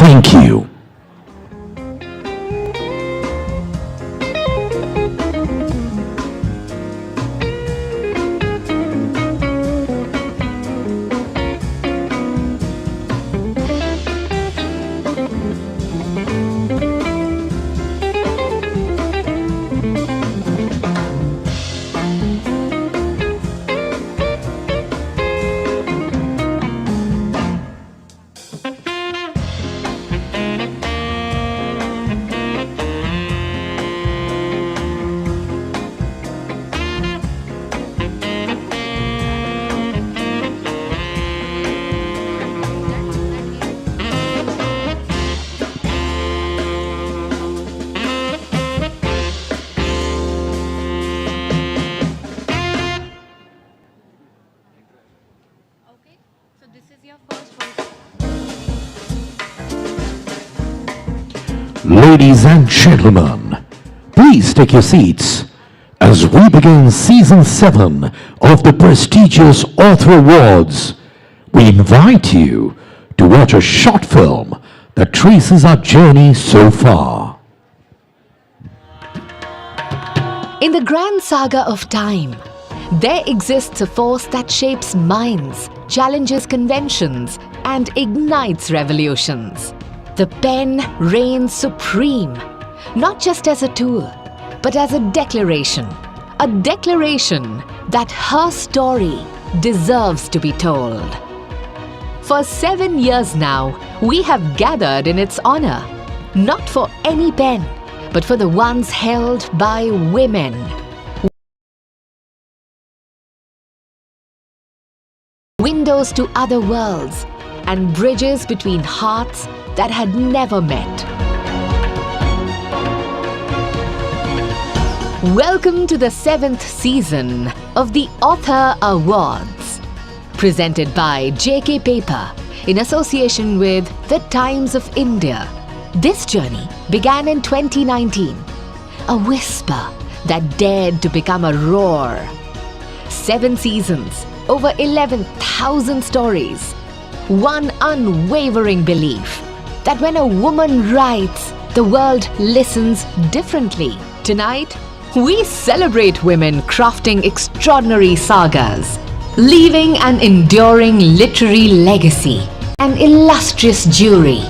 Thank you. Okay, so this is your first voice. Ladies and gentlemen, please take your seats as we begin Season 7 of the prestigious Author Awards. We invite you to watch a short film that traces our journey so far. In the grand saga of time, there exists a force that shapes minds, challenges conventions, and ignites revolutions. The pen reigns supreme, not just as a tool, but as a declaration that her story deserves to be told. For 7 years now, we have gathered in its honor, not for any pen, but for the ones held by women. Windows to other worlds and bridges between hearts that had never met. Welcome to the 7th season of the Author Awards, presented by JK Paper in association with The Times of India. This journey began in 2019, a whisper that dared to become a roar. 7 seasons, over 11,000 stories, one unwavering belief that when a woman writes, the world listens differently. Tonight, we celebrate women crafting extraordinary sagas, leaving an enduring literary legacy, an illustrious jury,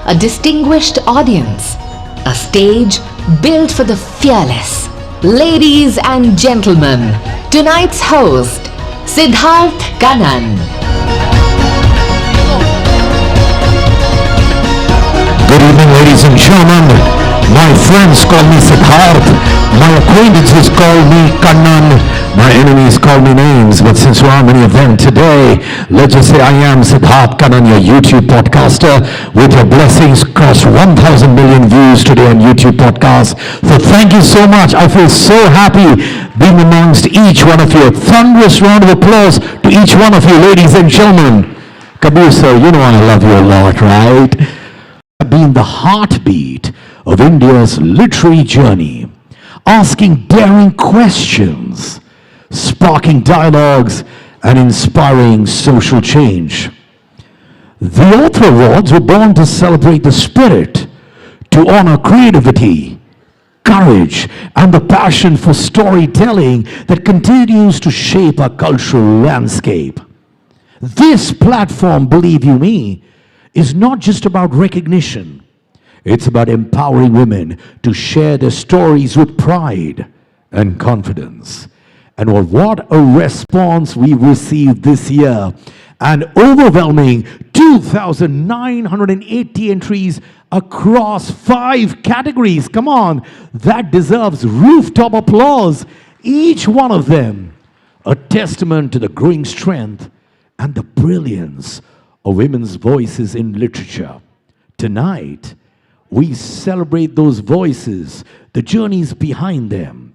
a distinguished audience, a stage built for the fearless. Ladies and gentlemen, tonight's host, Siddharth Kannan. Good evening, ladies and gentlemen. My friends call me Siddharth. My acquaintances call me Kannan. My enemies call me names. But since there are many of them today, let's just say I am Siddharth Kannan, your YouTube podcaster. With your blessings, crossed 1,000 million views today on YouTube podcast. So thank you so much. I feel so happy being amongst each one of you. A thunderous round of applause to each one of you, ladies and gentlemen. Kabir sir, you know I love you a lot, right? Been the heartbeat of India's literary journey, asking daring questions, sparking dialogues, and inspiring social change. The Author Awards were born to celebrate the spirit, to honor creativity, courage, and the passion for storytelling that continues to shape our cultural landscape. This platform, believe you me, is not just about recognition. It's about empowering women to share their stories with pride and confidence. And what a response we received this year. An overwhelming 2,980 entries across 5 categories. Come on, that deserves rooftop applause. Each one of them a testament to the growing strength and the brilliance of women's voices in literature. Tonight, we celebrate those voices, the journeys behind them,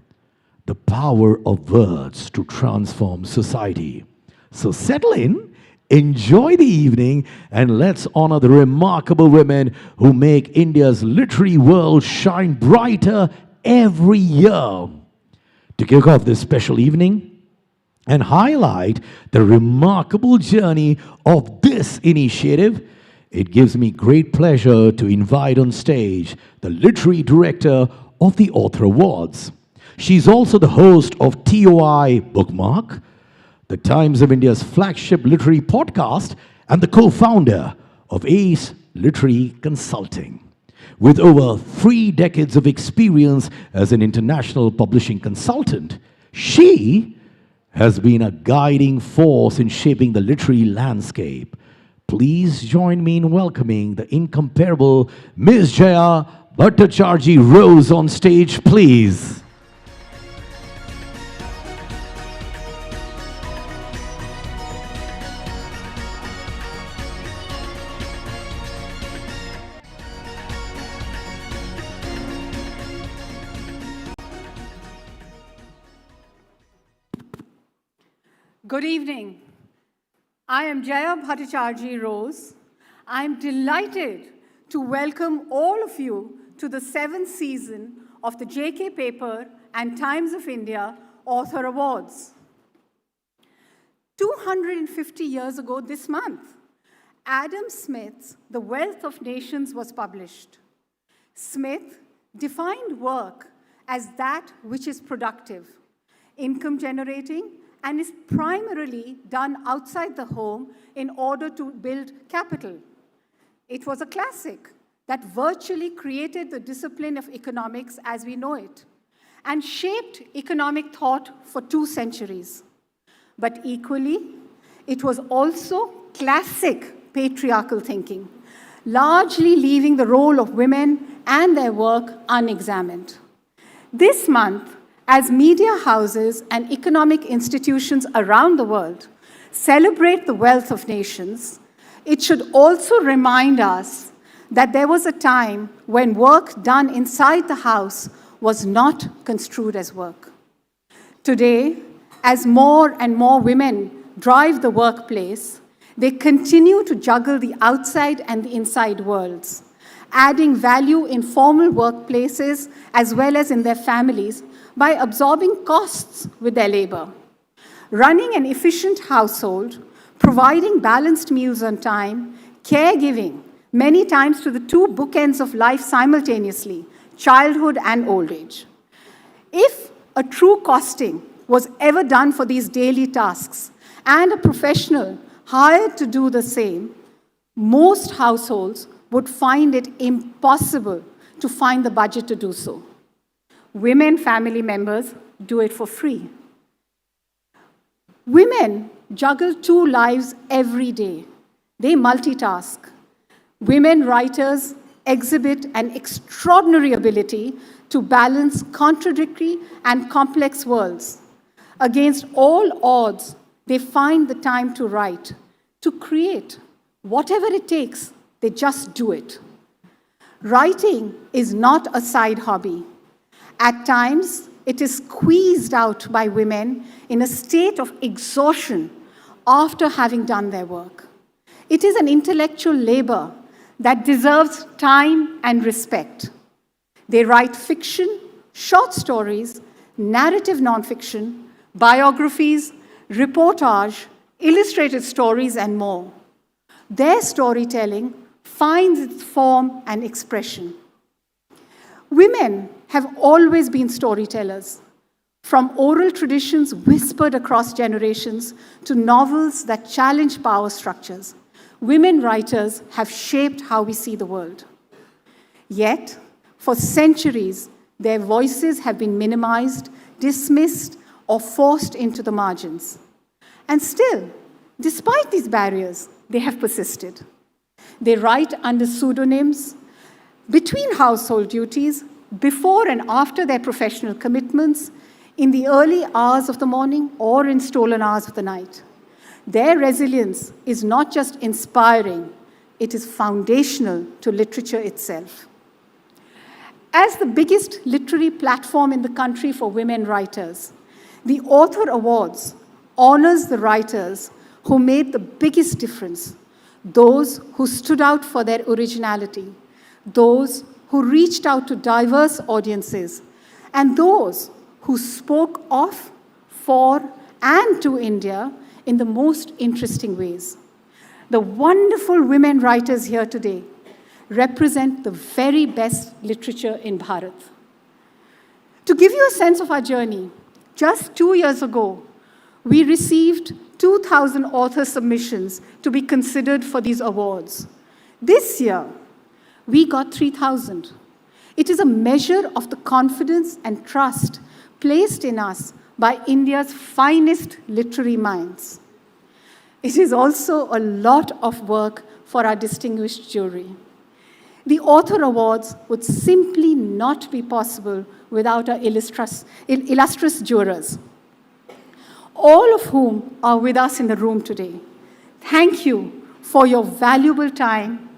the power of words to transform society. So settle in, enjoy the evening, and let's honor the remarkable women who make India's literary world shine brighter every year. To kick off this special evening, and highlight the remarkable journey of this initiative, it gives me great pleasure to invite on stage the literary director of the Author Awards. She's also the host of TOI Bookmark, the Times of India's flagship literary podcast, and the co-founder of ACE Literary Consulting. With over 3 decades of experience as an international publishing consultant, she has been a guiding force in shaping the literary landscape. Please join me in welcoming the incomparable Ms. Jaya Bhattacharjee Rose on stage, please. Good evening. I am Jaya Bhattacharjee Rose. I'm delighted to welcome all of you to the 7th season of the JK Paper and Times of India Author Awards. 250 years ago this month, Adam Smith's The Wealth of Nations was published. Smith defined work as that which is productive, income generating, and is primarily done outside the home in order to build capital. It was a classic that virtually created the discipline of economics as we know it and shaped economic thought for 2 centuries. But equally, it was also classic patriarchal thinking, largely leaving the role of women and their work unexamined. This month, as media houses and economic institutions around the world celebrate the wealth of nations, it should also remind us that there was a time when work done inside the house was not construed as work. Today, as more and more women drive the workplace, they continue to juggle the outside and the inside worlds, adding value in formal workplaces as well as in their families by absorbing costs with their labor. Running an efficient household, providing balanced meals on time, caregiving, many times to the 2 bookends of life simultaneously, childhood and old age. If a true costing was ever done for these daily tasks and a professional hired to do the same, most households would find it impossible to find the budget to do so. Women family members do it for free. Women juggle 2 lives every day. They multitask. Women writers exhibit an extraordinary ability to balance contradictory and complex worlds. Against all odds, they find the time to write, to create. Whatever it takes, they just do it. Writing is not a side hobby. At times, it is squeezed out by women in a state of exhaustion after having done their work. It is an intellectual labor that deserves time and respect. They write fiction, short stories, narrative nonfiction, biographies, reportage, illustrated stories, and more. Their storytelling finds its form and expression. Women have always been storytellers, from oral traditions whispered across generations to novels that challenge power structures. Women writers have shaped how we see the world. Yet, for centuries, their voices have been minimized, dismissed, or forced into the margins. And still, despite these barriers, they have persisted. They write under pseudonyms, between household duties, before and after their professional commitments, in the early hours of the morning or in stolen hours of the night. Their resilience is not just inspiring, it is foundational to literature itself. As the biggest literary platform in the country for women writers, the Author Awards honors the writers who made the biggest difference, those who stood out for their originality, those who reached out to diverse audiences, and those who spoke of, for, and to India in the most interesting ways. The wonderful women writers here today represent the very best literature in Bharat. To give you a sense of our journey, just 2 years ago, we received 2,000 author submissions to be considered for these awards. This year, we got 3,000. It is a measure of the confidence and trust placed in us by India's finest literary minds. It is also a lot of work for our distinguished jury. The Author Awards would simply not be possible without our illustrious jurors, all of whom are with us in the room today. Thank you for your valuable time,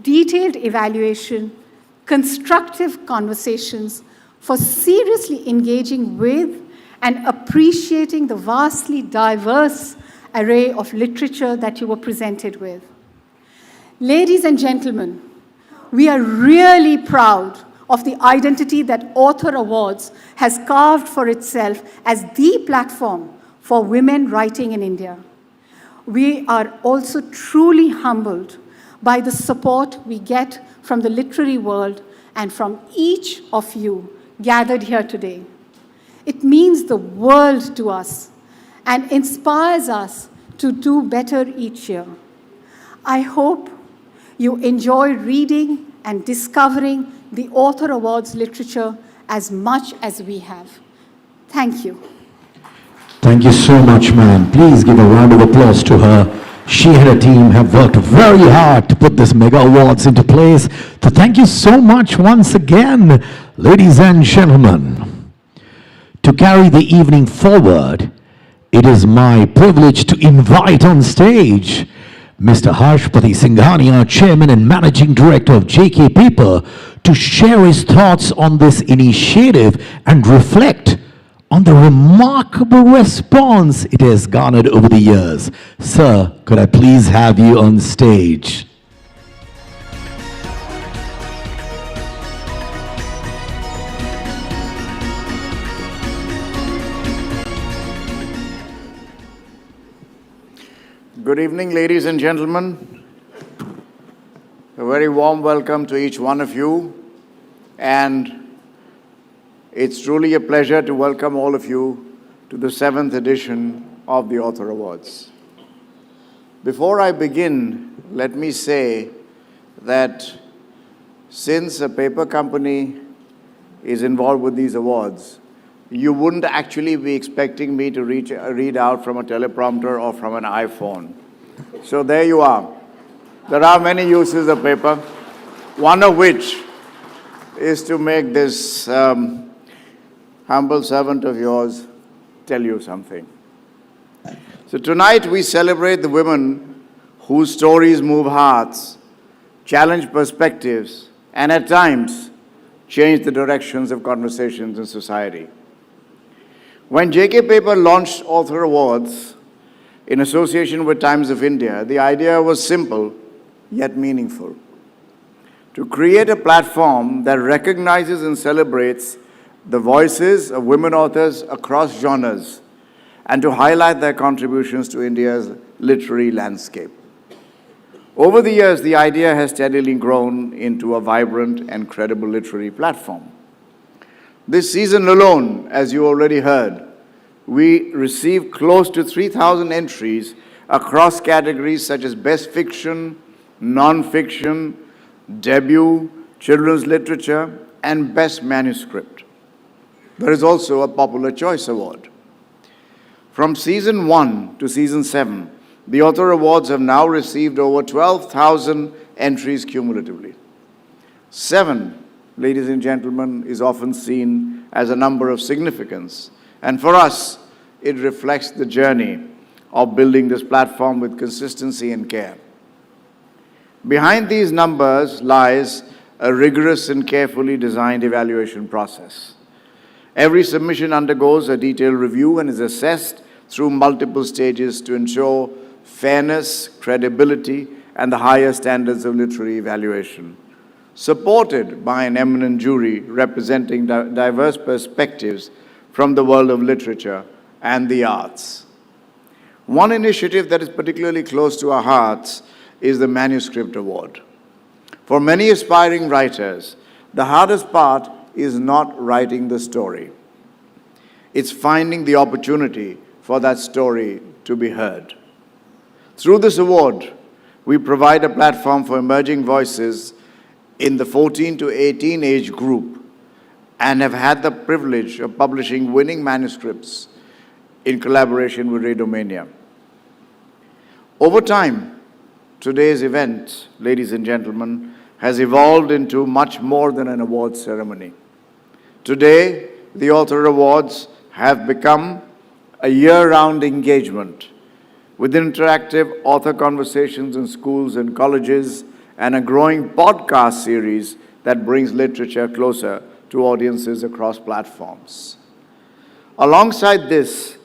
detailed evaluation, constructive conversations, for seriously engaging with and appreciating the vastly diverse array of literature that you were presented with. Ladies and gentlemen, we are really proud of the identity that Author Awards has carved for itself as the platform for women writing in India. We are also truly humbled by the support we get from the literary world and from each of you gathered here today. It means the world to us and inspires us to do better each year. I hope you enjoy reading and discovering the Author Awards literature as much as we have. Thank you. Thank you so much, ma'am. Please give a round of applause to her. She and her team have worked very hard to put this mega awards into place. So thank you so much once again, ladies and gentlemen. To carry the evening forward, it is my privilege to invite on stage Mr. Harshpati Singhania, Chairman and Managing Director of JK Paper, to share his thoughts on this initiative and reflect on the remarkable response it has garnered over the years. Sir, could I please have you on stage? Good evening, ladies and gentlemen. A very warm welcome to each one of you. And it's truly a pleasure to welcome all of you to the 7th edition of the Author Awards. Before I begin, let me say that since a paper company is involved with these awards, you wouldn't actually be expecting me to read out from a teleprompter or from an iPhone. So there you are. There are many uses of paper, one of which is to make this humble servant of yours tell you something. So tonight we celebrate the women whose stories move hearts, challenge perspectives, and at times change the directions of conversations in society. When JK Paper launched Author Awards in association with Times of India, the idea was simple yet meaningful: to create a platform that recognizes and celebrates the voices of women authors across genres and to highlight their contributions to India's literary landscape. Over the years, the idea has steadily grown into a vibrant and credible literary platform. This season alone, as you already heard, we received close to 3,000 entries across categories such as Best Fiction, Non-Fiction, Debut, Children's Literature, and Best Manuscript. There is also a Popular Choice Award. From Season 1 to Season 7, the Author Awards have now received over 12,000 entries cumulatively. 7, ladies and gentlemen, is often seen as a number of significance. And for us, it reflects the journey of building this platform with consistency and care. Behind these numbers lies a rigorous and carefully designed evaluation process. Every submission undergoes a detailed review and is assessed through multiple stages to ensure fairness, credibility, and the higher standards of literary evaluation, supported by an eminent jury representing diverse perspectives from the world of literature and the arts. One initiative that is particularly close to our hearts is the Manuscript Award. For many aspiring writers, the hardest part is not writing the story. It's finding the opportunity for that story to be heard. Through this award, we provide a platform for emerging voices in the 14 to 18 age group and have had the privilege of publishing winning manuscripts in collaboration with Radomania. Over time, today's event, ladies and gentlemen, has evolved into much more than an awards ceremony. Today, the Author Awards have become a year-round engagement with interactive author conversations in schools and colleges and a growing podcast series that brings literature closer to audiences across platforms. Alongside this,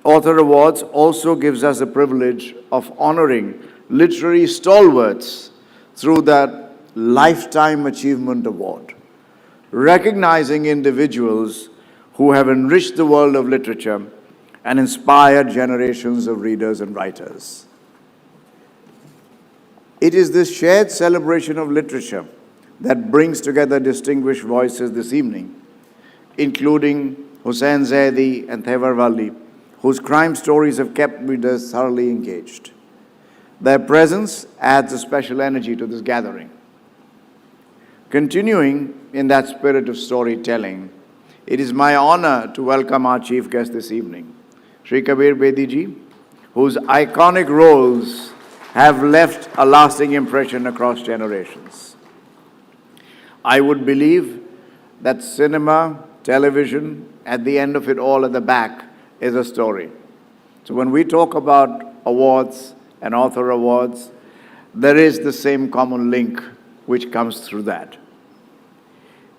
Author Awards also gives us the privilege of honoring literary stalwarts through the Lifetime Achievement Award, recognizing individuals who have enriched the world of literature and inspired generations of readers and writers. It is this shared celebration of literature that brings together distinguished voices this evening, including Hussain Zaidi and Thevar Walli, whose crime stories have kept readers thoroughly engaged. Their presence adds a special energy to this gathering. Continuing in that spirit of storytelling, it is my honor to welcome our chief guest this evening, Sri Kabir Bedi ji, whose iconic roles have left a lasting impression across generations. I would believe that cinema, television, at the end of it all at the back is a story. So when we talk about awards and Author Awards, there is the same common link which comes through that.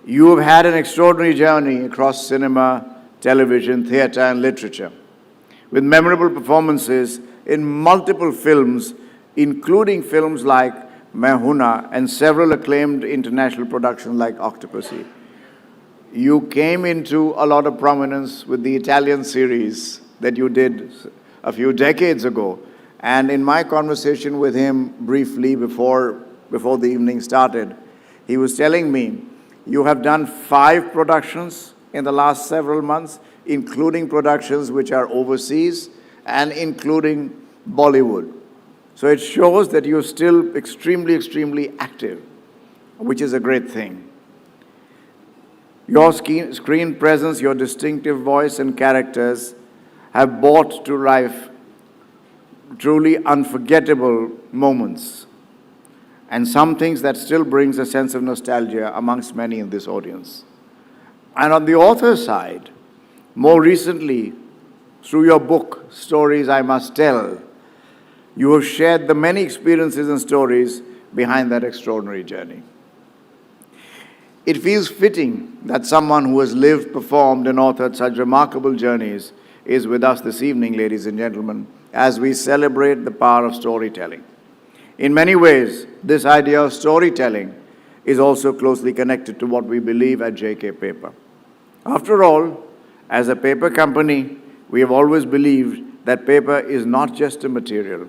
You have had an extraordinary journey across cinema, television, theatre and literature, with memorable performances in multiple films, including films like Mehuna and several acclaimed international productions like Octopussy. You came into a lot of prominence with the Italian series that you did a few decades ago. And in my conversation with him briefly before the evening started, he was telling me, you have done 5 productions in the last several months, including productions which are overseas and including Bollywood. So it shows that you're still extremely, extremely active, which is a great thing. Your screen presence, your distinctive voice and characters have brought to life truly unforgettable moments and some things that still brings a sense of nostalgia amongst many in this audience. And on the author side, more recently, through your book, Stories I Must Tell, you have shared the many experiences and stories behind that extraordinary journey. It feels fitting that someone who has lived, performed, and authored such remarkable journeys is with us this evening, ladies and gentlemen, as we celebrate the power of storytelling. In many ways, this idea of storytelling is also closely connected to what we believe at JK Paper. After all, as a paper company, we have always believed that paper is not just a material.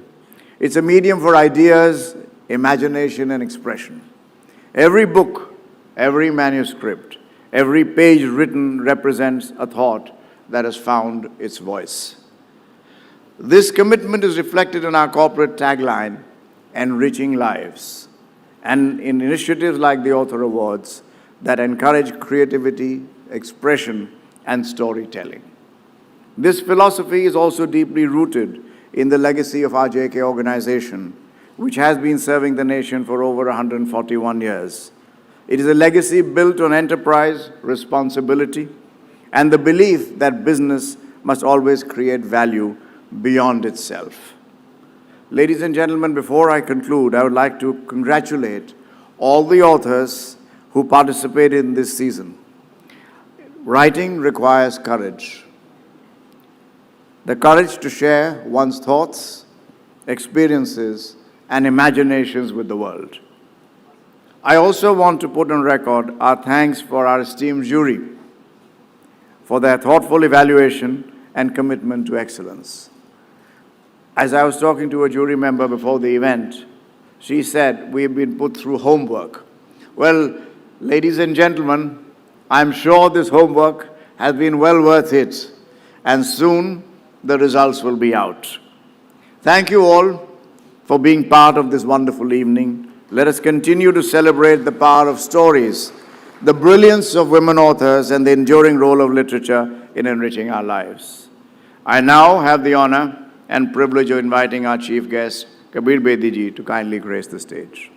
It's a medium for ideas, imagination, and expression. Every book, every manuscript, every page written represents a thought that has found its voice. This commitment is reflected in our corporate tagline, Enriching Lives, and in initiatives like the Author Awards that encourage creativity, expression, and storytelling. This philosophy is also deeply rooted in the legacy of our JK organization, which has been serving the nation for over 141 years. It is a legacy built on enterprise, responsibility, and the belief that business must always create value beyond itself. Ladies and gentlemen, before I conclude, I would like to congratulate all the authors who participated in this season. Writing requires courage. The courage to share one's thoughts, experiences, and imaginations with the world. I also want to put on record our thanks for our esteemed jury for their thoughtful evaluation and commitment to excellence. As I was talking to a jury member before the event, She said, we've been put through homework. Well, ladies and gentlemen, I'm sure this homework has been well worth it, and soon the results will be out. Thank you all for being part of this wonderful evening. Let us continue to celebrate the power of stories, the brilliance of women authors, and the enduring role of literature in enriching our lives. I now have the honor and privilege of inviting our chief guest, Kabir Bedi ji, to kindly grace the stage.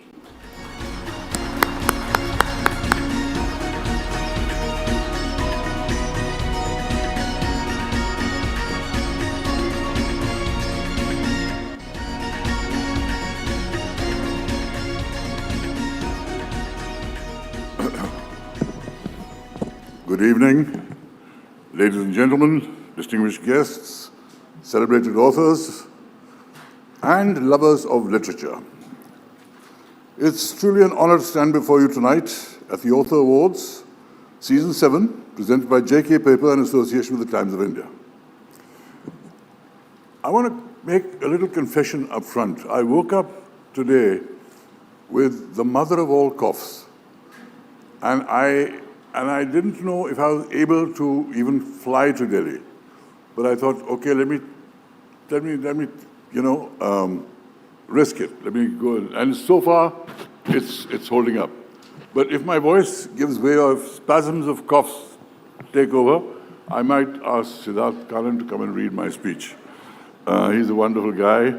Good evening, ladies and gentlemen, distinguished guests, celebrated authors, and lovers of literature. It's truly an honor to stand before you tonight at the Author Awards, Season 7, presented by J.K. Paper in association with the Times of India. I want to make a little confession up front. I woke up today with the mother of all coughs, and I didn't know if I was able to even fly to Delhi. But I thought, okay, let me, risk it. Let me go. And so far, it's holding up. But if my voice gives way or if spasms of coughs take over, I might ask Siddharth Karan to come and read my speech. He's a wonderful guy.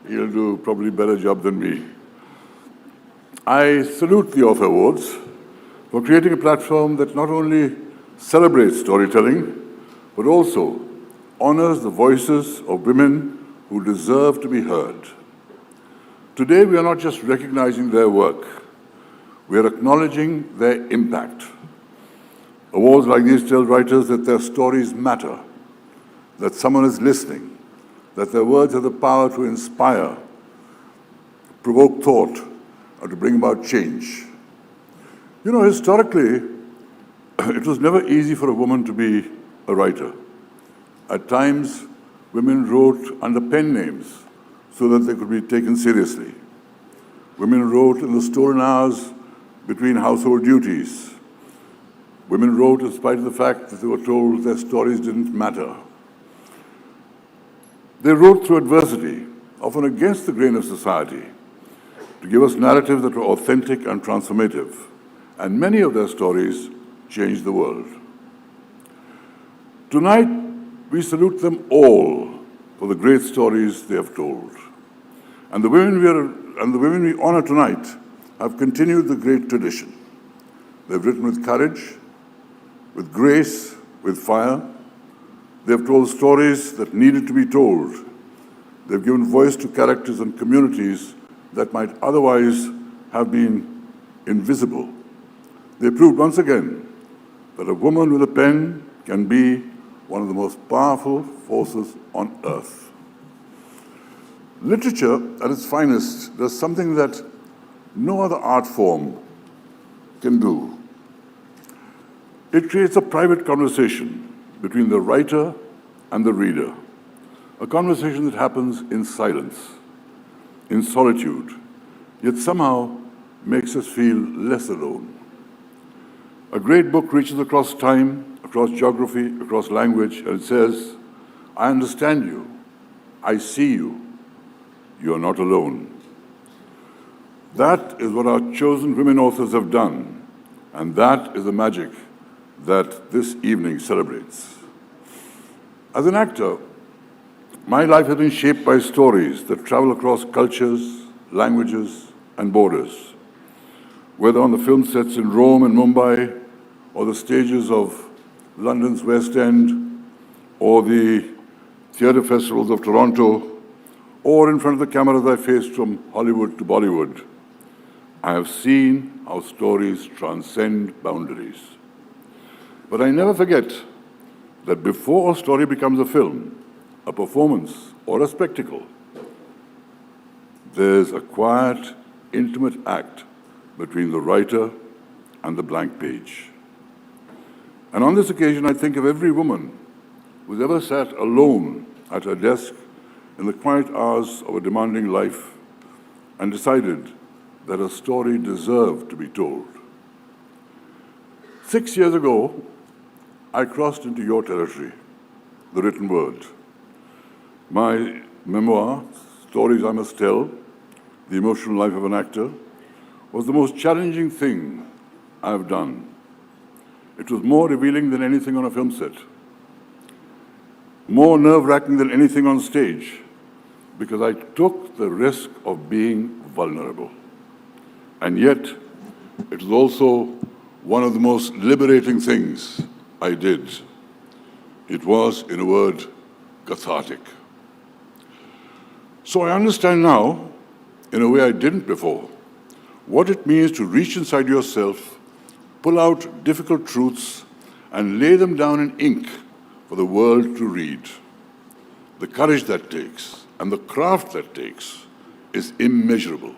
He'll do probably a better job than me. I salute the Author Awards for creating a platform that not only celebrates storytelling, but also honors the voices of women who deserve to be heard. Today, we are not just recognizing their work, we are acknowledging their impact. Awards like these tell writers that their stories matter, that someone is listening, that their words have the power to inspire, provoke thought, or to bring about change. You know, historically, it was never easy for a woman to be a writer. At times, women wrote under pen names so that they could be taken seriously. Women wrote in the stolen hours between household duties. Women wrote in spite of the fact that they were told their stories didn't matter. They wrote through adversity, often against the grain of society, to give us narratives that were authentic and transformative. And many of their stories changed the world. Tonight, we salute them all for the great stories they have told. And the women we honor tonight have continued the great tradition. They've written with courage, with grace, with fire. They've told stories that needed to be told. They've given voice to characters and communities that might otherwise have been invisible. They proved once again that a woman with a pen can be one of the most powerful forces on earth. Literature, at its finest, does something that no other art form can do. It creates a private conversation between the writer and the reader, a conversation that happens in silence, in solitude, yet somehow makes us feel less alone. A great book reaches across time, across geography, across language, and it says, I understand you, I see you, you are not alone. That is what our chosen women authors have done, and that is the magic that this evening celebrates. As an actor, my life has been shaped by stories that travel across cultures, languages, and borders. Whether on the film sets in Rome and Mumbai, or the stages of London's West End, or the theatre festivals of Toronto, or in front of the cameras I faced from Hollywood to Bollywood, I have seen how stories transcend boundaries. But I never forget that before a story becomes a film, a performance, or a spectacle, there's a quiet, intimate act between the writer and the blank page. And on this occasion, I think of every woman who's ever sat alone at her desk in the quiet hours of a demanding life and decided that a story deserved to be told. 6 years ago, I crossed into your territory, the written word. My memoir, Stories I Must Tell, The Emotional Life of an Actor, was the most challenging thing I've done. It was more revealing than anything on a film set, more nerve-wracking than anything on stage, because I took the risk of being vulnerable. And yet, it was also one of the most liberating things I did. It was, in a word, cathartic. So I understand now, in a way I didn't before, what it means to reach inside yourself, pull out difficult truths, and lay them down in ink for the world to read. The courage that takes and the craft that takes is immeasurable.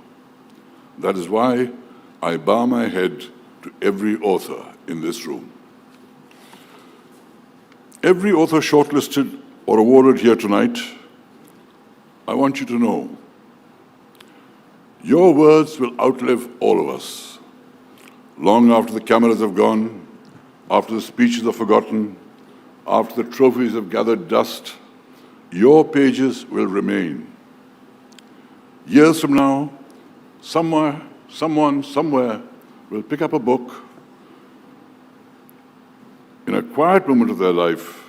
That is why I bow my head to every author in this room. Every author shortlisted or awarded here tonight, I want you to know, your words will outlive all of us. Long after the cameras have gone, after the speeches are forgotten, after the trophies have gathered dust, your pages will remain. Years from now, someone, somewhere will pick up a book in a quiet moment of their life,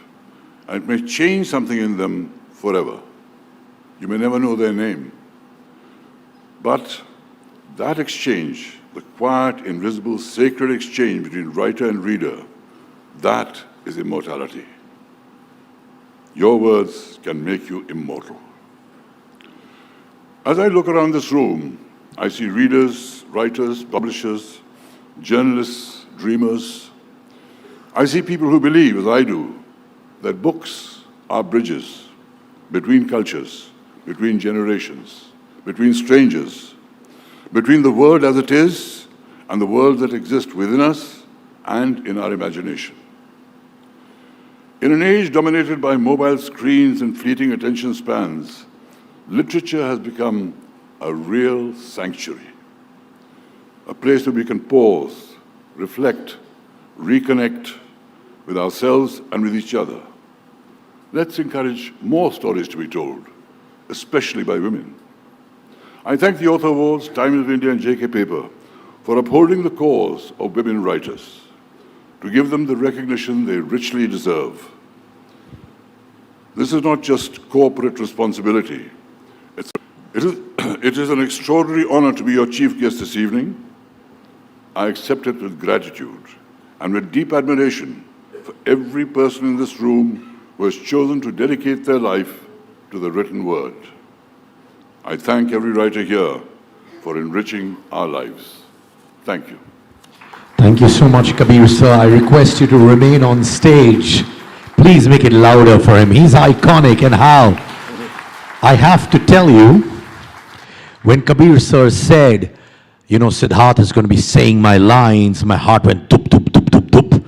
and it may change something in them forever. You may never know their name. But that exchange, the quiet, invisible, sacred exchange between writer and reader, that is immortality. Your words can make you immortal. As I look around this room, I see readers, writers, publishers, journalists, dreamers. I see people who believe, as I do, that books are bridges between cultures, between generations, between strangers, between the world as it is and the world that exists within us and in our imagination. In an age dominated by mobile screens and fleeting attention spans, literature has become a real sanctuary, a place where we can pause, reflect, reconnect with ourselves and with each other. Let's encourage more stories to be told, especially by women. I thank the Author Awards, Times of India and J.K. Paper for upholding the cause of women writers, to give them the recognition they richly deserve. This is not just corporate responsibility. It is an extraordinary honor to be your chief guest this evening. I accept it with gratitude and with deep admiration for every person in this room who has chosen to dedicate their life to the written word. I thank every writer here for enriching our lives. Thank you. Thank you so much, Kabir sir. I request you to remain on stage. Please make it louder for him. He's iconic, and how? I have to tell you, when Kabir sir said, you know, Siddharth is going to be saying my lines, my heart went tup, tup, tup, tup, tup.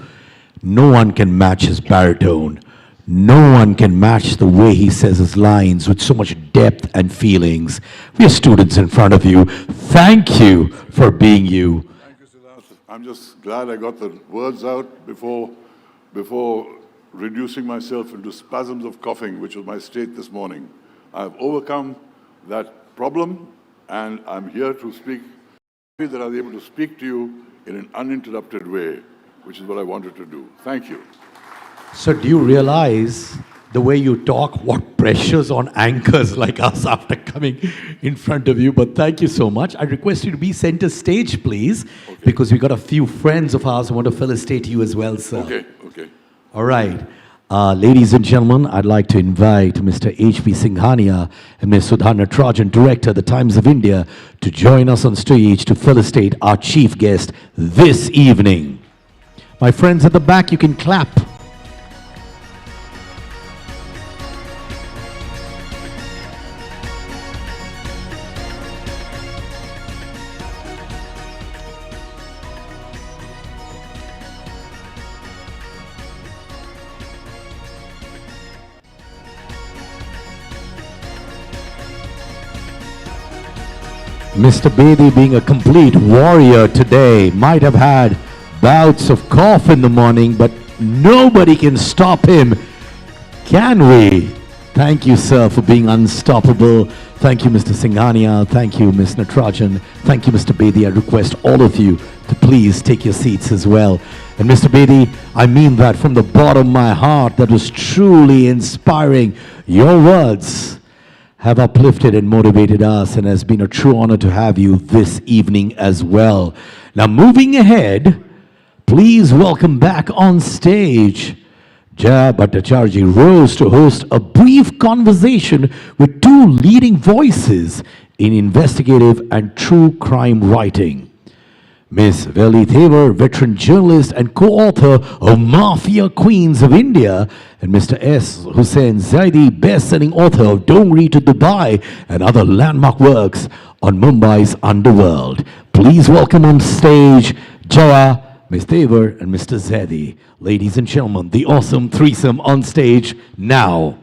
No one can match his baritone. No one can match the way he says his lines with so much depth and feelings. We are students in front of you. Thank you for being you. Thank you, Siddharth. I'm just glad I got the words out before reducing myself into spasms of coughing, which was my state this morning. I've overcome that problem, and I'm here to speak, that I was able to speak to you in an uninterrupted way, which is what I wanted to do. Thank you. So do you realize the way you talk, what pressures on anchors like us after coming in front of you? But thank you so much. I request you to be center stage, please, because we got a few friends of ours who want to felicitate you as well, sir. Okay. All right. Ladies and gentlemen, I'd like to invite Mr. H.P. Singhania and Ms. Sudha Natarajan, Director of the Times of India, to join us on stage to felicitate our chief guest this evening. My friends at the back, you can clap. Mr. Bedi, being a complete warrior today, might have had bouts of cough in the morning, but nobody can stop him, can we? Thank you, sir, for being unstoppable. Thank you, Mr. Singhania. Thank you, Ms. Natarajan. Thank you, Mr. Bedi. I request all of you to please take your seats as well. And Mr. Bedi, I mean that from the bottom of my heart. That was truly inspiring. Your words have uplifted and motivated us, and has been a true honor to have you this evening as well. Now, moving ahead, please welcome back on stage Jaya Bhattacharjee rose to host a brief conversation with two leading voices in investigative and true crime writing. Ms. Veli Thevar, veteran journalist and co-author of Mafia Queens of India, and Mr. S. Hussain Zaidi, best-selling author of Dongri to Dubai and other landmark works on Mumbai's underworld. Please welcome on stage Jaya, Ms. Thevar, and Mr. Zaidi. Ladies and gentlemen, the awesome threesome on stage now.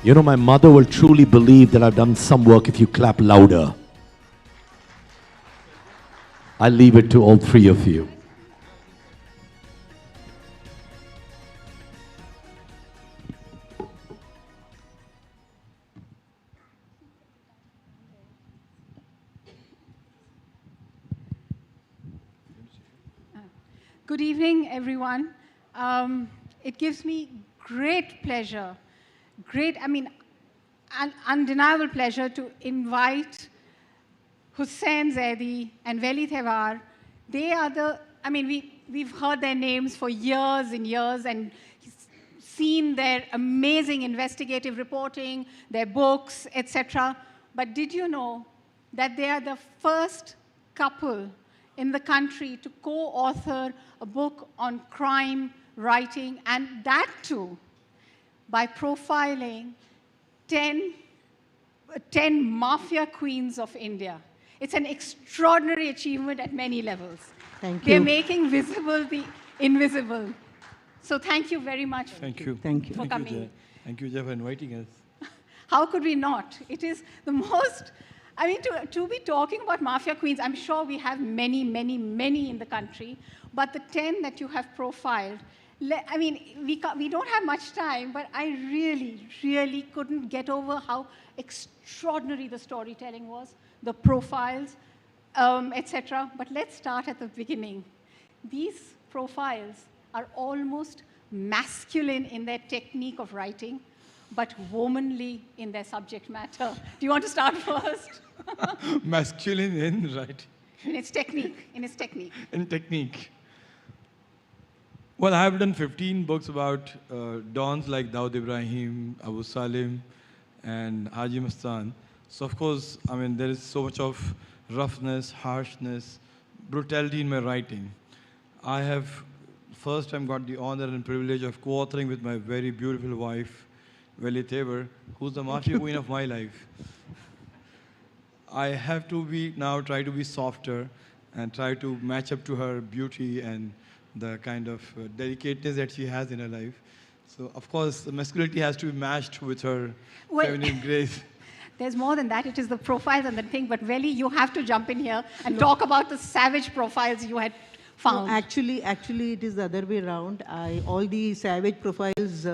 You know, my mother will truly believe that I've done some work if you clap louder. I'll leave it to all three of you. Good evening, everyone. It gives me great pleasure, undeniable pleasure to invite Hussain Zaidi and Veli Thevar. They are we've heard their names for years and years and seen their amazing investigative reporting, their books, etc. But did you know that they are the first couple in the country to co-author a book on crime writing, and that too by profiling 10 mafia queens of India. It's an extraordinary achievement at many levels. Thank you. They're making visible the invisible. So thank you very much Thank you for coming. Jay. Thank you, Jay, for inviting us. How could we not? It is the most, to be talking about mafia queens, I'm sure we have many, many, many in the country, but the 10 that you have profiled, we don't have much time, but I really, really couldn't get over how extraordinary the storytelling was, the profiles, etc. But let's start at the beginning. These profiles are almost masculine in their technique of writing, but womanly in their subject matter. Do you want to start first? Masculine in, right? In its technique. In technique. Well, I have done 15 books about dons like Dawood Ibrahim, Abu Salim, and Haji Mastan. So, of course, there is so much of roughness, harshness, brutality in my writing. I have first time got the honor and privilege of co-authoring with my very beautiful wife, Veli Thevar, who's the mafia queen of my life. I have to try to be softer and try to match up to her beauty and the kind of delicateness that she has in her life. So, of course, the masculinity has to be matched with her feminine grace. There's more than that. It is the profiles and the thing. But Veli, you have to jump in here and talk about the savage profiles you had found. No, actually, it is the other way around. All the savage profiles,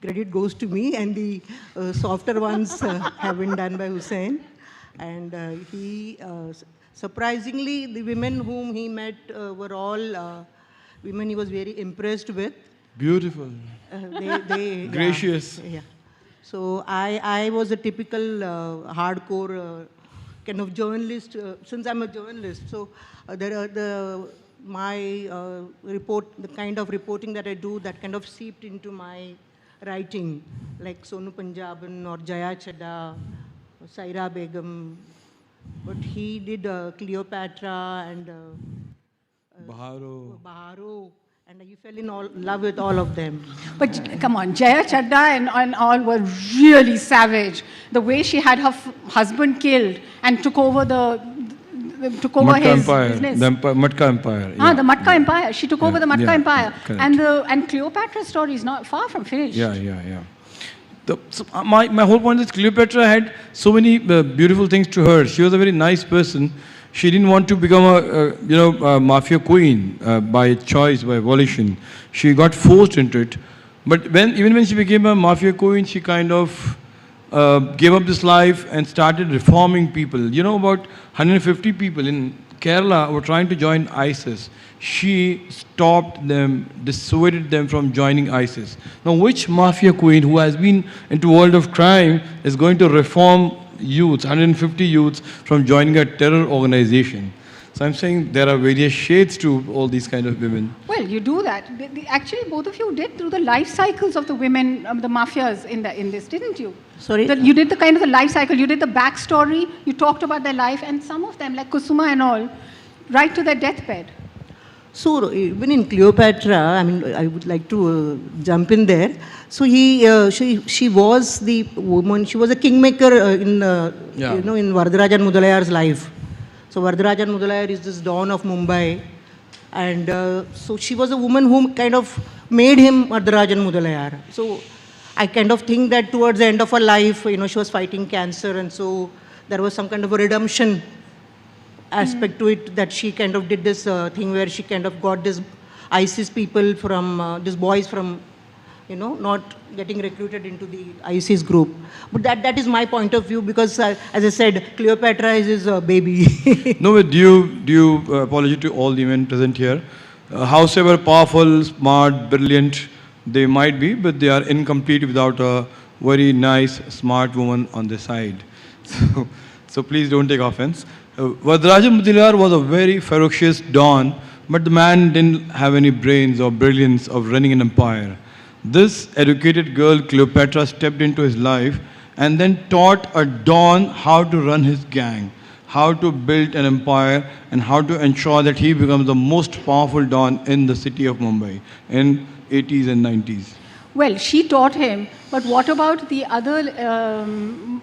credit goes to me, and the softer ones have been done by Hussain. And he, surprisingly, the women whom he met were all women he was very impressed with. Beautiful. Gracious. Yeah. So I was a typical hardcore kind of journalist, since I'm a journalist. So my the kind of reporting that I do, that kind of seeped into my writing, like Sonu Punjaban or Jaya Chadha, Saira Begum. But he did Cleopatra and Baharo. And you fell in love with all of them. But come on, Jaya Chadha and all were really savage. The way she had her husband killed and took over his business. The Matka Empire. Yeah. The Matka Empire. She took over the Matka Empire. Correct. And Cleopatra's story is not far from finished. Yeah. My whole point is Cleopatra had so many beautiful things to her. She was a very nice person. She didn't want to become a mafia queen by choice, by volition. She got forced into it. But even when she became a mafia queen, she kind of gave up this life and started reforming people. You know, about 150 people in Kerala were trying to join ISIS. She stopped them, dissuaded them from joining ISIS. Now, which mafia queen who has been into world of crime is going to reform youths, 150 youths, from joining a terror organization? So I'm saying there are various shades to all these kind of women. Well, you do that. Actually, both of you did through the life cycles of the women, the mafias in this, didn't you? Sorry? You did the kind of the life cycle. You did the backstory. You talked about their life, and some of them, like Kusuma and all, right to their deathbed. So even in Cleopatra, I mean, I would like to jump in there. So she was the woman. She was a kingmaker in Vardarajan Mudalayar's life. So Vardarajan Mudalayar is this don of Mumbai, and so she was a woman who kind of made him Vardarajan Mudalayar. So I kind of think that towards the end of her life, she was fighting cancer, and so there was some kind of a redemption aspect to it, that she kind of did this thing where she kind of got this ISIS people from, these boys from, not getting recruited into the ISIS group. But that is my point of view, because as I said, Cleopatra is his baby. No, but due apology to all the women present here. Howsoever powerful, smart, brilliant they might be, but they are incomplete without a very nice, smart woman on the side. So please don't take offense. Vardarajan Mudalayar was a very ferocious don, but the man didn't have any brains or brilliance of running an empire. This educated girl, Cleopatra, stepped into his life and then taught a don how to run his gang, how to build an empire, and how to ensure that he becomes the most powerful don in the city of Mumbai in 80s and 90s. Well, she taught him, but what about the other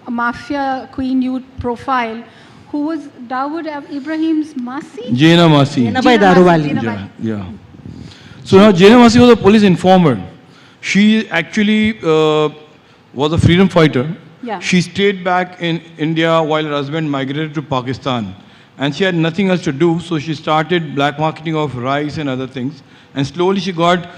mafia queen you profile, who was Dawood Ibrahim's Masi? Jaina Masi. Jaina Bai Daruwali. Yeah. So now Jaina Masi was a police informer. She actually was a freedom fighter. Yeah. She stayed back in India while her husband migrated to Pakistan. And she had nothing else to do, so she started black marketing of rice and other things. And slowly she got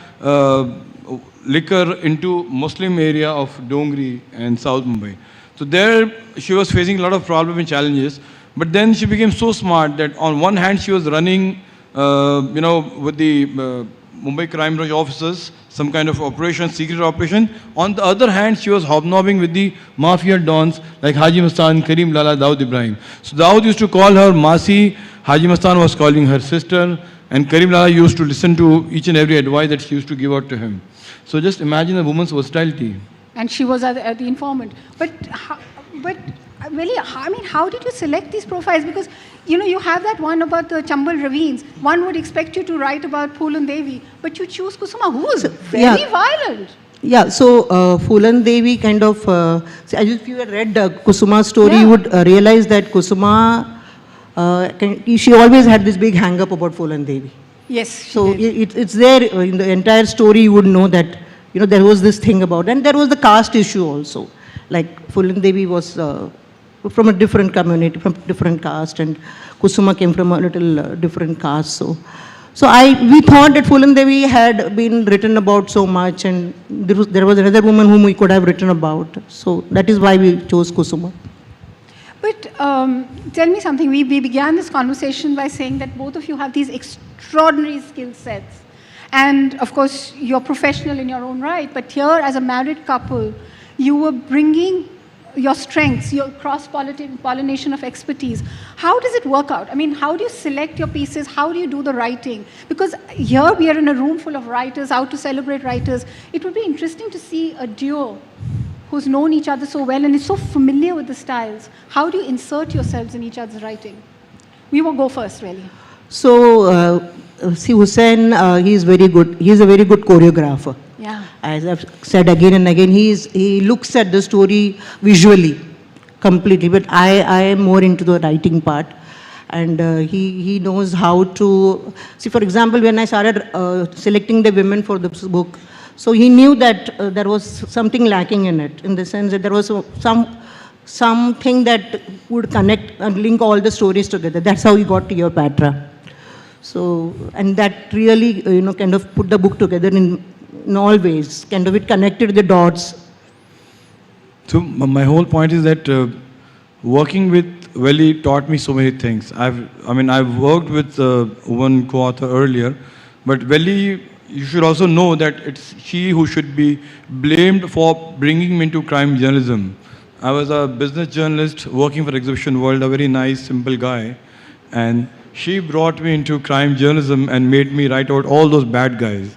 liquor into Muslim area of Dongri and South Mumbai. So there she was facing a lot of problems and challenges. But then she became so smart that on one hand she was running, with the Mumbai crime branch officers, some kind of operation, secret operation. On the other hand, she was hobnobbing with the mafia dons like Haji Mastan, Karim Lala, Dawood Ibrahim. So Dawood used to call her Masi, Haji Mastan was calling her sister, and Karim Lala used to listen to each and every advice that she used to give out to him. So just imagine a woman's versatility. And she was the informant. But really, I mean, how did you select these profiles? Because, you have that one about the Chambal ravines. One would expect you to write about Phulan Devi, but you choose Kusuma, who is very violent. Yeah, so Phulan Devi kind of, if you had read Kusuma's story, you would realize that Kusuma, she always had this big hang-up about Phulan Devi. Yes. So it's there in the entire story. You would know that there was this thing about, and there was the caste issue also. Like Phulan Devi was from a different community, from different caste, and Kusuma came from a little different caste. So we thought that Phulan Devi had been written about so much, and there was another woman whom we could have written about. So that is why we chose Kusuma. But tell me something. We began this conversation by saying that both of you have these extraordinary skill sets. And of course, you're professional in your own right. But here, as a married couple, you were bringing your strengths, your cross-pollination of expertise. How does it work out? I mean, how do you select your pieces? How do you do the writing? Because here we are in a room full of writers, out to celebrate writers. It would be interesting to see a duo who's known each other so well and is so familiar with the styles. How do you insert yourselves in each other's writing? We will go first, really. So, see, Hussain, he is very good. He is a very good choreographer. Yeah. As I've said again and again, he looks at the story visually, completely. But I am more into the writing part. And he knows how to... See, for example, when I started selecting the women for this book, So he knew that there was something lacking in it, in the sense that there was something that would connect and link all the stories together. That's how he got Cleopatra. So, and that really, kind of put the book together in all ways. Kind of it connected the dots. So my whole point is that working with Veli taught me so many things. I've worked with one co-author earlier, but Veli, you should also know that it's she who should be blamed for bringing me into crime journalism. I was a business journalist working for Exhibition World, a very nice, simple guy, and she brought me into crime journalism and made me write out all those bad guys.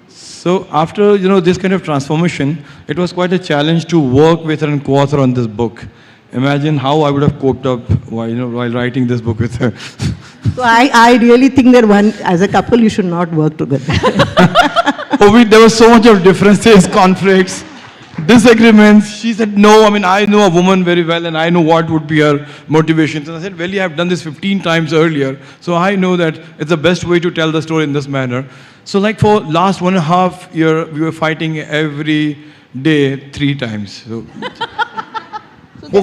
So after this kind of transformation, it was quite a challenge to work with her and co-author on this book. Imagine how I would have coped up while writing this book with her. So I really think that as a couple, you should not work together. There was so much of differences, conflicts, disagreements. She said, no, I know a woman very well and I know what would be her motivations. And I said, well, I've done this 15 times earlier, so I know that it's the best way to tell the story in this manner. So like for last 1.5 years, we were fighting every day 3 times. So,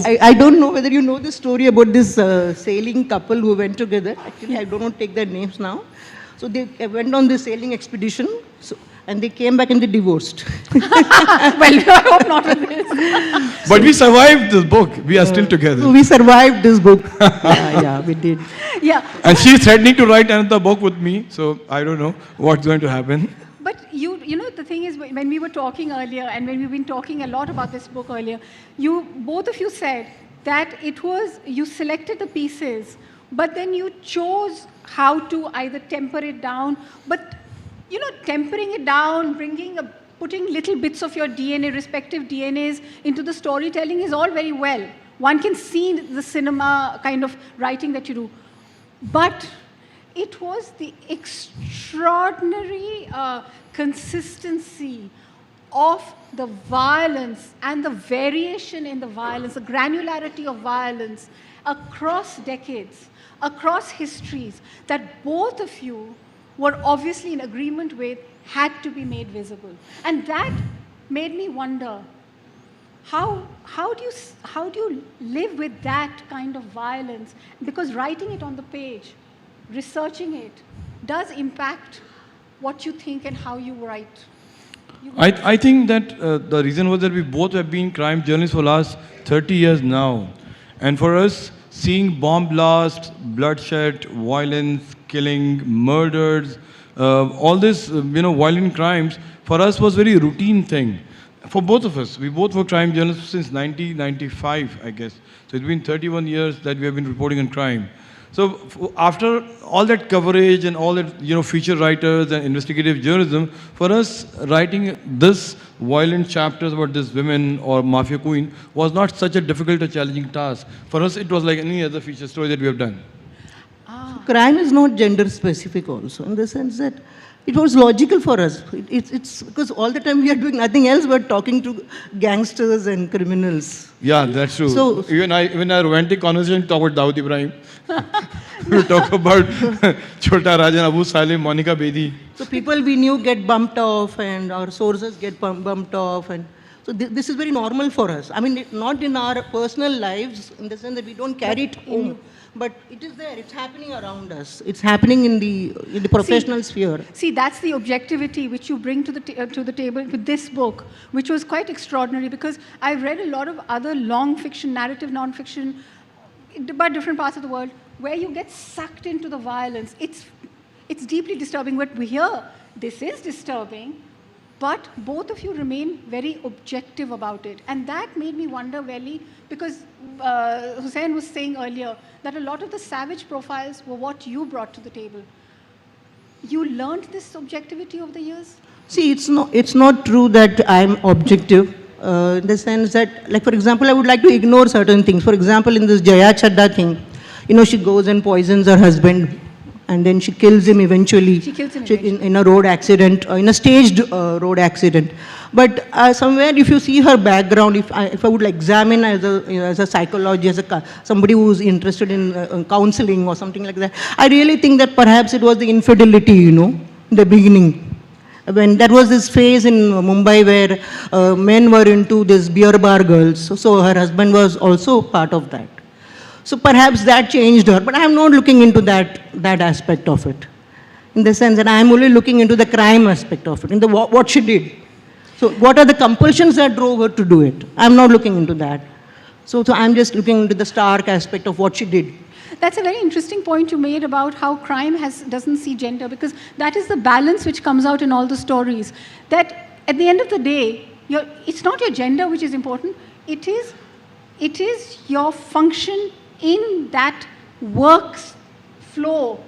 I don't know whether you know the story about this sailing couple who went together. Actually, I don't want to take their names now. So they went on this sailing expedition, and they came back and they divorced. Well, I hope not with this. But we survived this book. We are still together. So we survived this book. Yeah, we did. Yeah. And she's threatening to write another book with me. So I don't know what's going to happen. But the thing is, when we were talking earlier, and when we've been talking a lot about this book earlier, both of you said that you selected the pieces, but then you chose how to either temper it down. But, tempering it down, putting little bits of your DNA, respective DNAs into the storytelling is all very well. One can see the cinema kind of writing that you do. But it was the extraordinary consistency of the violence and the variation in the violence, the granularity of violence across decades, across histories, that both of you were obviously in agreement with had to be made visible. And that made me wonder, how do you live with that kind of violence? Because writing it on the page, researching it, does impact what you think and how you write. I think that the reason was that we both have been crime journalists for the last 30 years now. And for us, seeing bomb blasts, bloodshed, violence, killing, murders, all this, violent crimes, for us was very routine thing. For both of us, we both were crime journalists since 1995, I guess. So it's been 31 years that we have been reporting on crime. So after all that coverage and all that, feature writers and investigative journalism, for us, writing this violent chapters about this women or mafia queen was not such a difficult or challenging task. For us, it was like any other feature story that we have done. Crime is not gender specific also, in the sense that it was logical for us. It's because all the time we are doing nothing else but talking to gangsters and criminals. Yeah, that's true. So, even our romantic conversation talk about Dawood Ibrahim. We talk about Chota Rajan, Abu Salim, Monica Bedi. So people we knew get bumped off, and our sources get bumped off, and so this is very normal for us. Not in our personal lives, in the sense that we don't carry it home. But it is there. It's happening around us. It's happening in the professional sphere. See, that's the objectivity which you bring to the table with this book, which was quite extraordinary, because I've read a lot of other long fiction, narrative non-fiction, about different parts of the world, where you get sucked into the violence. It's deeply disturbing. What we hear, this is disturbing, but both of you remain very objective about it. And that made me wonder, Veli, because Hussain was saying earlier that a lot of the savage profiles were what you brought to the table. You learned this objectivity over the years? See, it's not true that I'm objective, in the sense that, like, for example, I would like to ignore certain things. For example, in this Jaya Chadda thing, she goes and poisons her husband, and then she kills him eventually. She kills him eventually. In a road accident, in a staged road accident. But somewhere, if you see her background, if I would examine as a psychologist, somebody who's interested in counseling or something like that, I really think that perhaps it was the infidelity, in the beginning. When there was this phase in Mumbai where men were into this beer bar girls, so her husband was also part of that. So perhaps that changed her, but I'm not looking into that aspect of it. In the sense that I'm only looking into the crime aspect of it, in the what she did. So what are the compulsions that drove her to do it? I'm not looking into that. So I'm just looking into the stark aspect of what she did. That's a very interesting point you made about how crime doesn't see gender, because that is the balance which comes out in all the stories. That at the end of the day, it's not your gender which is important. It is your function in that work flow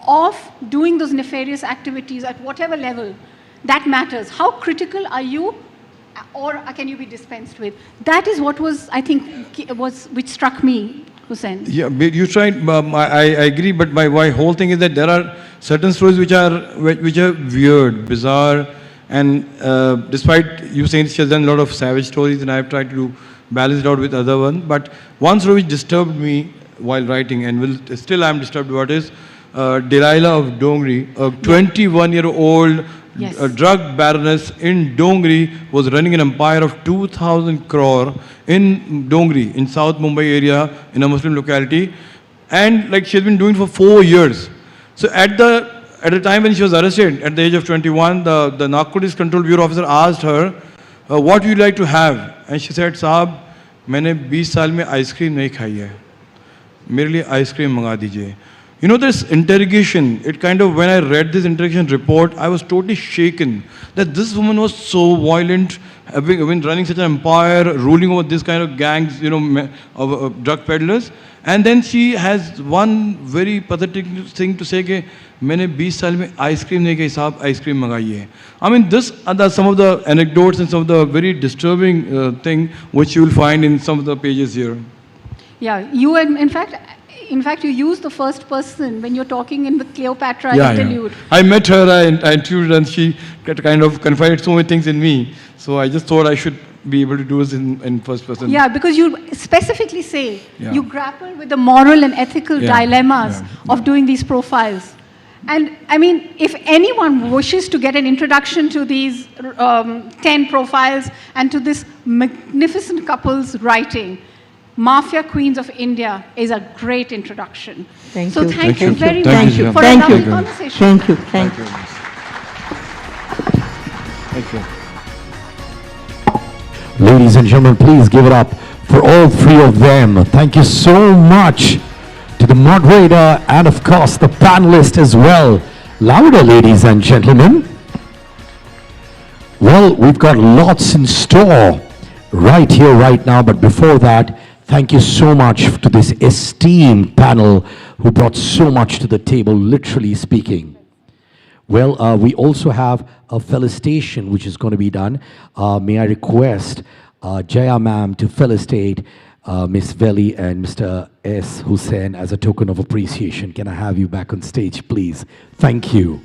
of doing those nefarious activities at whatever level. That matters. How critical are you, or can you be dispensed with? That is what was, I think, which struck me, Hussain. Yeah, you tried. I agree, but my whole thing is that there are certain stories which are weird, bizarre, and despite you saying she has done a lot of savage stories, and I have tried to balance it out with other ones. But one story which disturbed me while writing, and still I am disturbed about, is Delilah of Dongri, a 21-year-old drug baroness in Dongri was running an empire of 2,000 crore in Dongri, in South Mumbai area, in a Muslim locality, and like she has been doing it for 4 years. So at the time when she was arrested, at the age of 21, the Narcotics Control Bureau officer asked her, "What would you like to have?" And she said, "Saab, मैंने 20 साल में ice cream नहीं खाई है, मेरे लिए ice cream मंगा दीजिए." You know, this interrogation, it kind of, when I read this interrogation report, I was totally shaken that this woman was so violent, having running such an empire, ruling over this kind of gangs, you know, of drug peddlers. And then she has one very pathetic thing to say, कि मैंने 20 साल में ice cream नहीं खाई, साहब ice cream मंगाई है. I mean, this are some of the anecdotes and some of the very disturbing thing which you will find in some of the pages here. Yeah, you in fact, you use the first person when you're talking in the Cleopatra interlude. Yeah. I met her, I interviewed her, and she kind of confided so many things in me. So I just thought I should be able to do this in first person. Yeah, because you specifically say you grapple with the moral and ethical dilemmas of doing these profiles. And I mean, if anyone wishes to get an introduction to these 10 profiles and to this magnificent couple's writing, Mafia Queens of India is a great introduction. Thank you. So thank you very much Thank you. for Thank a lovely you. conversation. Thank you. Thank you. Thank you. Ladies and gentlemen, please give it up for all three of them. Thank you so much to the moderator and of course the panelists as well. Louder, ladies and gentlemen. Well, we've got lots in store right here, right now, but before that, thank you so much to this esteemed panel who brought so much to the table, literally speaking. Well, we also have a felicitation which is going to be done. May I request Jaya ma'am to felicitate Miss Veli and Mr. S. Hussain as a token of appreciation. Can I have you back on stage, please? Thank you.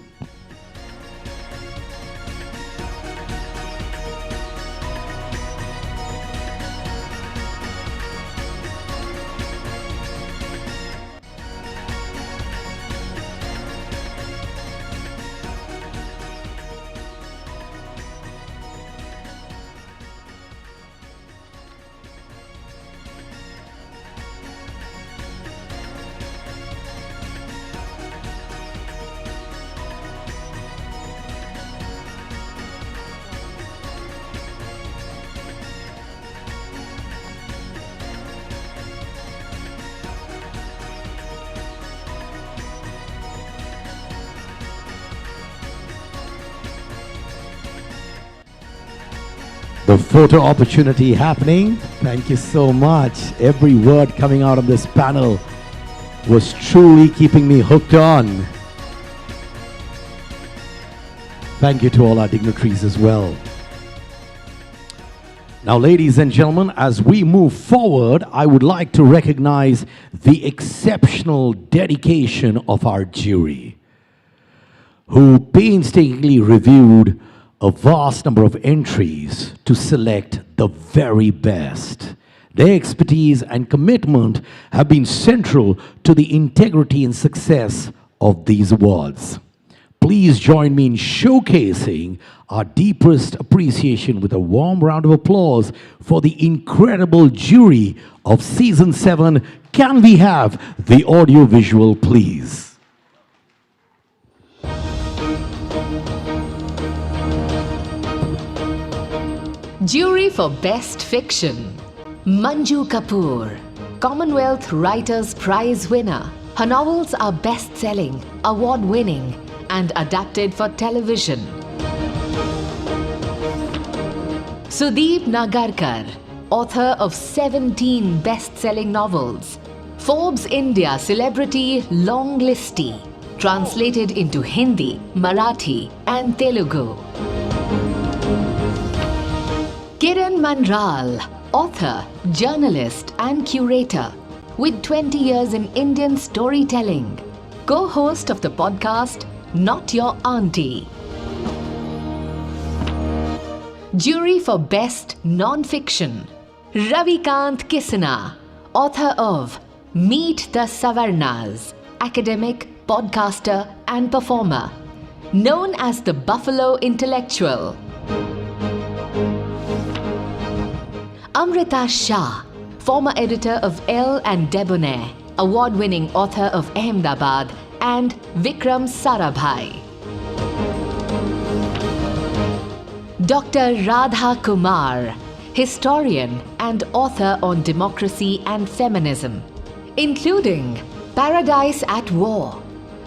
The photo opportunity happening. Thank you so much. Every word coming out of this panel was truly keeping me hooked on. Thank you to all our dignitaries as well. Now, ladies and gentlemen, as we move forward, I would like to recognize the exceptional dedication of our jury, who painstakingly reviewed a vast number of entries to select the very best. Their expertise and commitment have been central to the integrity and success of these awards. Please join me in showcasing our deepest appreciation with a warm round of applause for the incredible jury of Season 7. Can we have the audio visual, please? Jury for Best Fiction. Manju Kapoor, Commonwealth Writers' Prize winner. Her novels are best-selling, award-winning, and adapted for television. Sudeep Nagarkar, author of 17 best-selling novels. Forbes India Celebrity Long Listee, translated into Hindi, Marathi, and Telugu. Kiran Manral, author, journalist, and curator, with 20 years in Indian storytelling. Co-host of the podcast, Not Your Auntie. Jury for Best Non-Fiction. Ravikant Kisana, author of Meet the Savarnas, academic, podcaster, and performer. Known as the Buffalo Intellectual. Amrita Shah, former editor of Elle and Debonair, award-winning author of Ahmedabad, and Vikram Sarabhai. Dr. Radha Kumar, historian and author on democracy and feminism, including Paradise at War,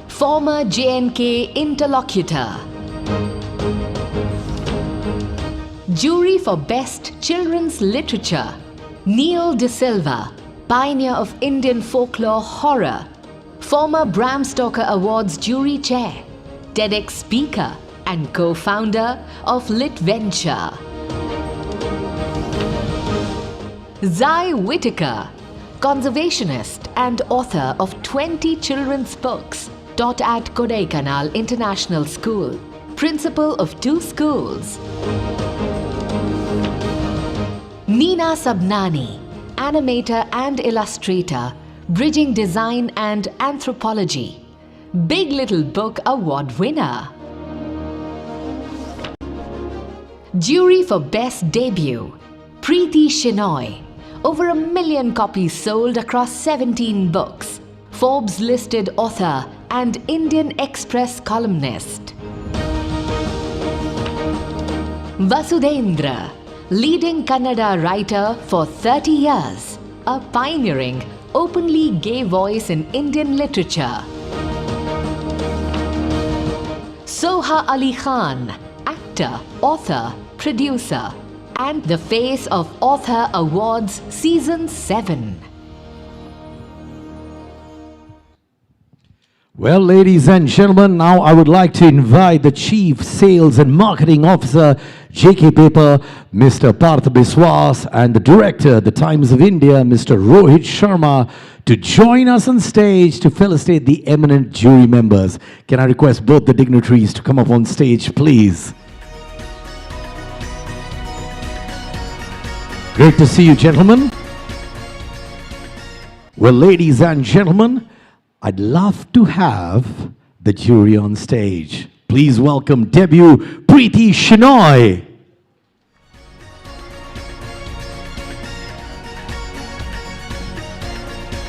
former JNK interlocutor. Jury for Best Children's Literature. Neil De Silva, pioneer of Indian folklore horror, former Bram Stoker Awards jury chair, TEDx speaker, and co-founder of LitVenture. Zai Whitaker, conservationist and author of 20 children's books, taught at Kodaikanal International School, principal of 2 schools. Neena Sabnani, animator and illustrator, bridging design and anthropology, Big Little Book Award winner. Jury for Best Debut. Preeti Shenoy, over 1 million copies sold across 17 books, Forbes listed author and Indian Express columnist. Vasudendra, leading Kannada writer for 30 years, a pioneering, openly gay voice in Indian literature. Soha Ali Khan, actor, author, producer, and the face of Author Awards Season 7. Well, ladies and gentlemen, now I would like to invite the Chief Sales and Marketing Officer, JK Paper, Mr. Parth Biswas, and the Director at the Times of India, Mr. Rohit Sharma, to join us on stage to felicitate the eminent jury members. Can I request both the dignitaries to come up on stage, please? Great to see you, gentlemen. Well, ladies and gentlemen, I'd love to have the jury on stage. Please welcome debut Preeti Shenoy.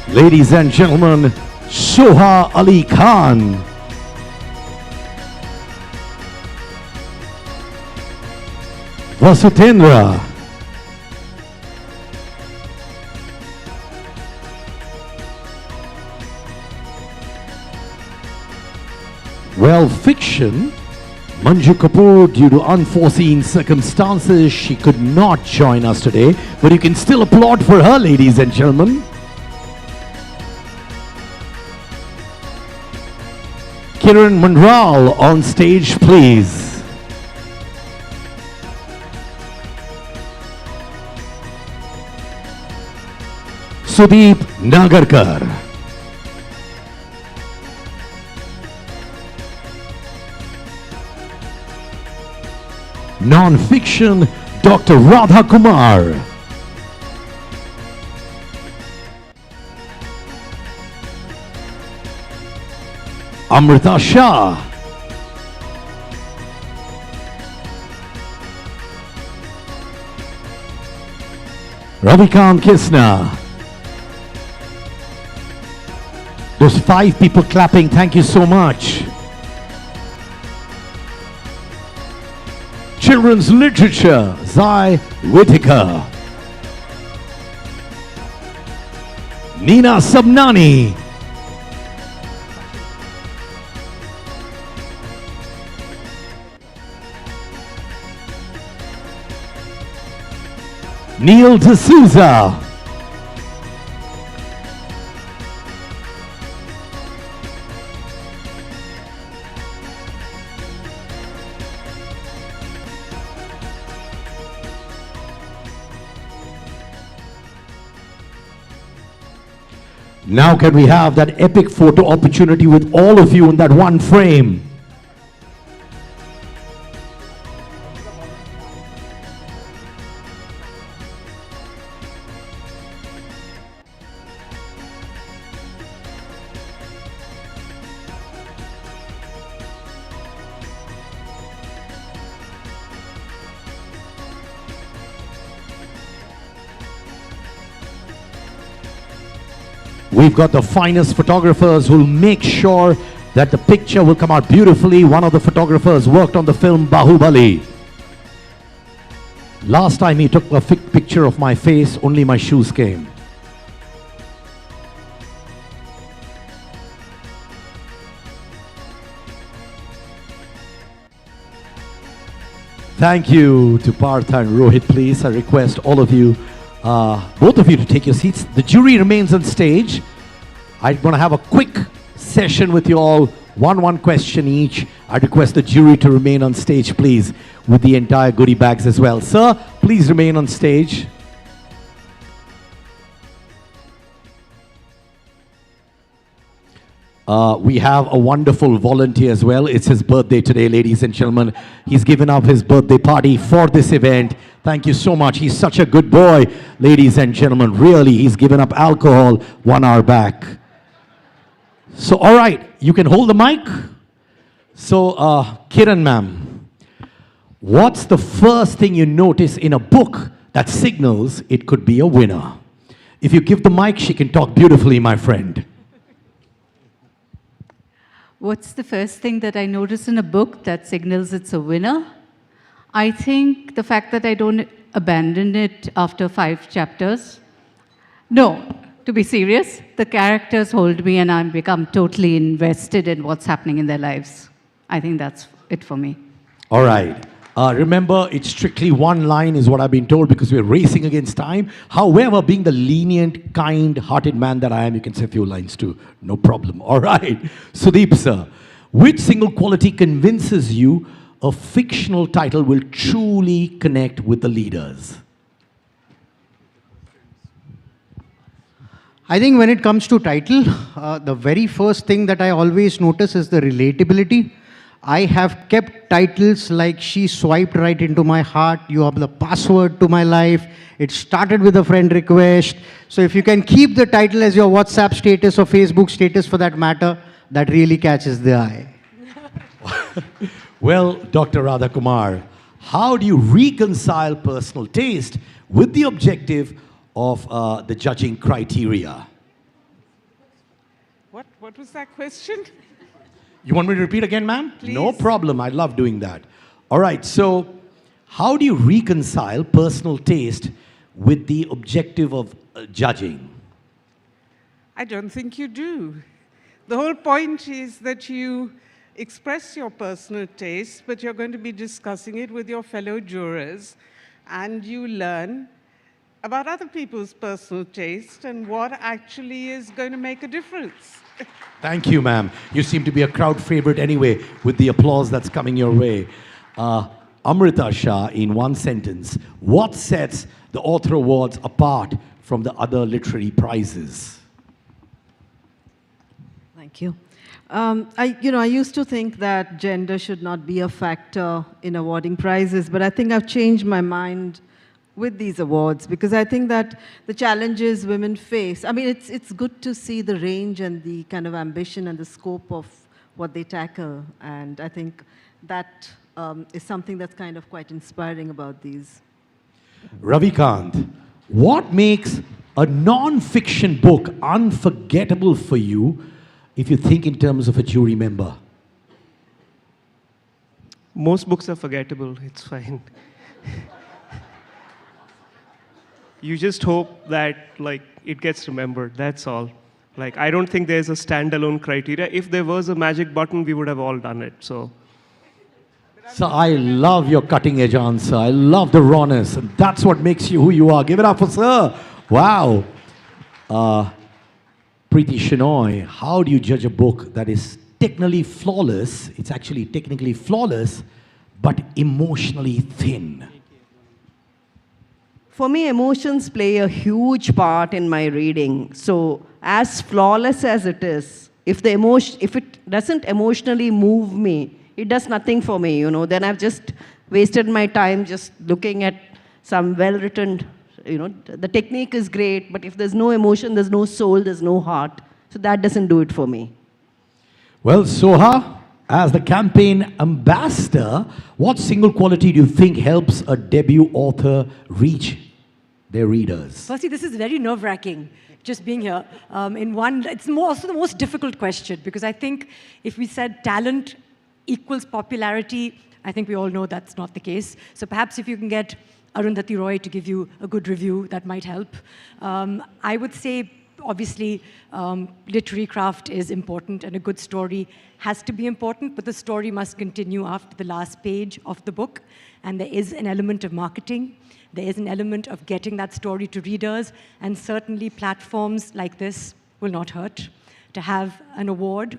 Ladies and gentlemen, Soha Ali Khan. Vasudendra. Well, fiction, Manju Kapoor, due to unforeseen circumstances, she could not join us today, but you can still applaud for her, ladies and gentlemen. Kiran Manral on stage, please. Sudeep Nagarkar. Non-fiction, Dr. Radha Kumar. Amrita Shah. Ravikant Kisna. Those 5 people clapping, thank you so much. Children's Literature, Zai Whitaker. Nina Sabnani. Neil D'Souza. Now can we have that epic photo opportunity with all of you in that one frame? We've got the finest photographers who'll make sure that the picture will come out beautifully. One of the photographers worked on the film Bahubali. Last time he took a picture of my face, only my shoes came. Thank you to Partha and Rohit, please. I request all of you, both of you, to take your seats. The jury remains on stage. I'm going to have a quick session with you all, one question each. I request the jury to remain on stage, please, with the entire goodie bags as well. Sir, please remain on stage. We have a wonderful volunteer as well. It's his birthday today, ladies and gentlemen. He's given up his birthday party for this event. Thank you so much. He's such a good boy, ladies and gentlemen. Really, he's given up alcohol 1 hour back. So, all right, you can hold the mic. So, Kiran ma'am, what's the first thing you notice in a book that signals it could be a winner? If you give the mic, she can talk beautifully, my friend. What's the first thing that I notice in a book that signals it's a winner? I think the fact that I don't abandon it after 5 chapters. No, to be serious, the characters hold me and I become totally invested in what's happening in their lives. I think that's it for me. All right. Remember, it's strictly 1 line is what I've been told because we're racing against time. However, being the lenient, kind-hearted man that I am, you can say a few lines too. No problem. All right. Sudeep, sir, which single quality convinces you a fictional title will truly connect with the leaders? I think when it comes to title, the very first thing that I always notice is the relatability. I have kept titles like She Swiped Right Into My Heart, You Are the Password to My Life, It Started With a Friend Request. So if you can keep the title as your WhatsApp status or Facebook status for that matter, that really catches the eye. Well, Dr. Radha Kumar, how do you reconcile personal taste with the objective of the judging criteria? What was that question? You want me to repeat again, ma'am? Please. No problem. I love doing that. All right. So how do you reconcile personal taste with the objective of judging? I don't think you do. The whole point is that you express your personal taste, but you're going to be discussing it with your fellow jurors, and you learn about other people's personal taste and what actually is going to make a difference. Thank you, ma'am. You seem to be a crowd favorite anyway with the applause that's coming your way. Amrita Shah, in 1 sentence, what sets the Author Awards apart from the other literary prizes? Thank you. I used to think that gender should not be a factor in awarding prizes, but I think I've changed my mind with these awards because I think that the challenges women face, I mean, it's good to see the range and the kind of ambition and the scope of what they tackle, and I think that is something that's kind of quite inspiring about these. Ravikant, What makes a non-fiction book unforgettable for you if you think in terms of a jury member? Most books are forgettable, it's fine. You just hope that it gets remembered, that's all. I don't think there's a standalone criteria. If there was a magic button, we would have all done it, so. So I love your cutting edge answer. I love the rawness. And that's what makes you who you are. Give it up for sir. Wow. Preeti Shenoy, how do you judge a book that is technically flawless? It's actually technically flawless, but emotionally thin. For me, emotions play a huge part in my reading. So as flawless as it is, if it doesn't emotionally move me, it does nothing for me, then I've just wasted my time just looking at some well-written, the technique is great, but if there's no emotion, there's no soul, there's no heart. So that doesn't do it for me. Well, Soha, as the campaign ambassador, what single quality do you think helps a debut author reach their readers? Firstly, this is very nerve-wracking, just being here. It's also the most difficult question, because I think if we said talent equals popularity, I think we all know that's not the case. So perhaps if you can get Arundhati Roy to give you a good review, that might help. I would say, obviously, literary craft is important, and a good story has to be important, but the story must continue after the last page of the book, and there is an element of marketing. There is an element of getting that story to readers, and certainly platforms like this will not hurt. To have an award,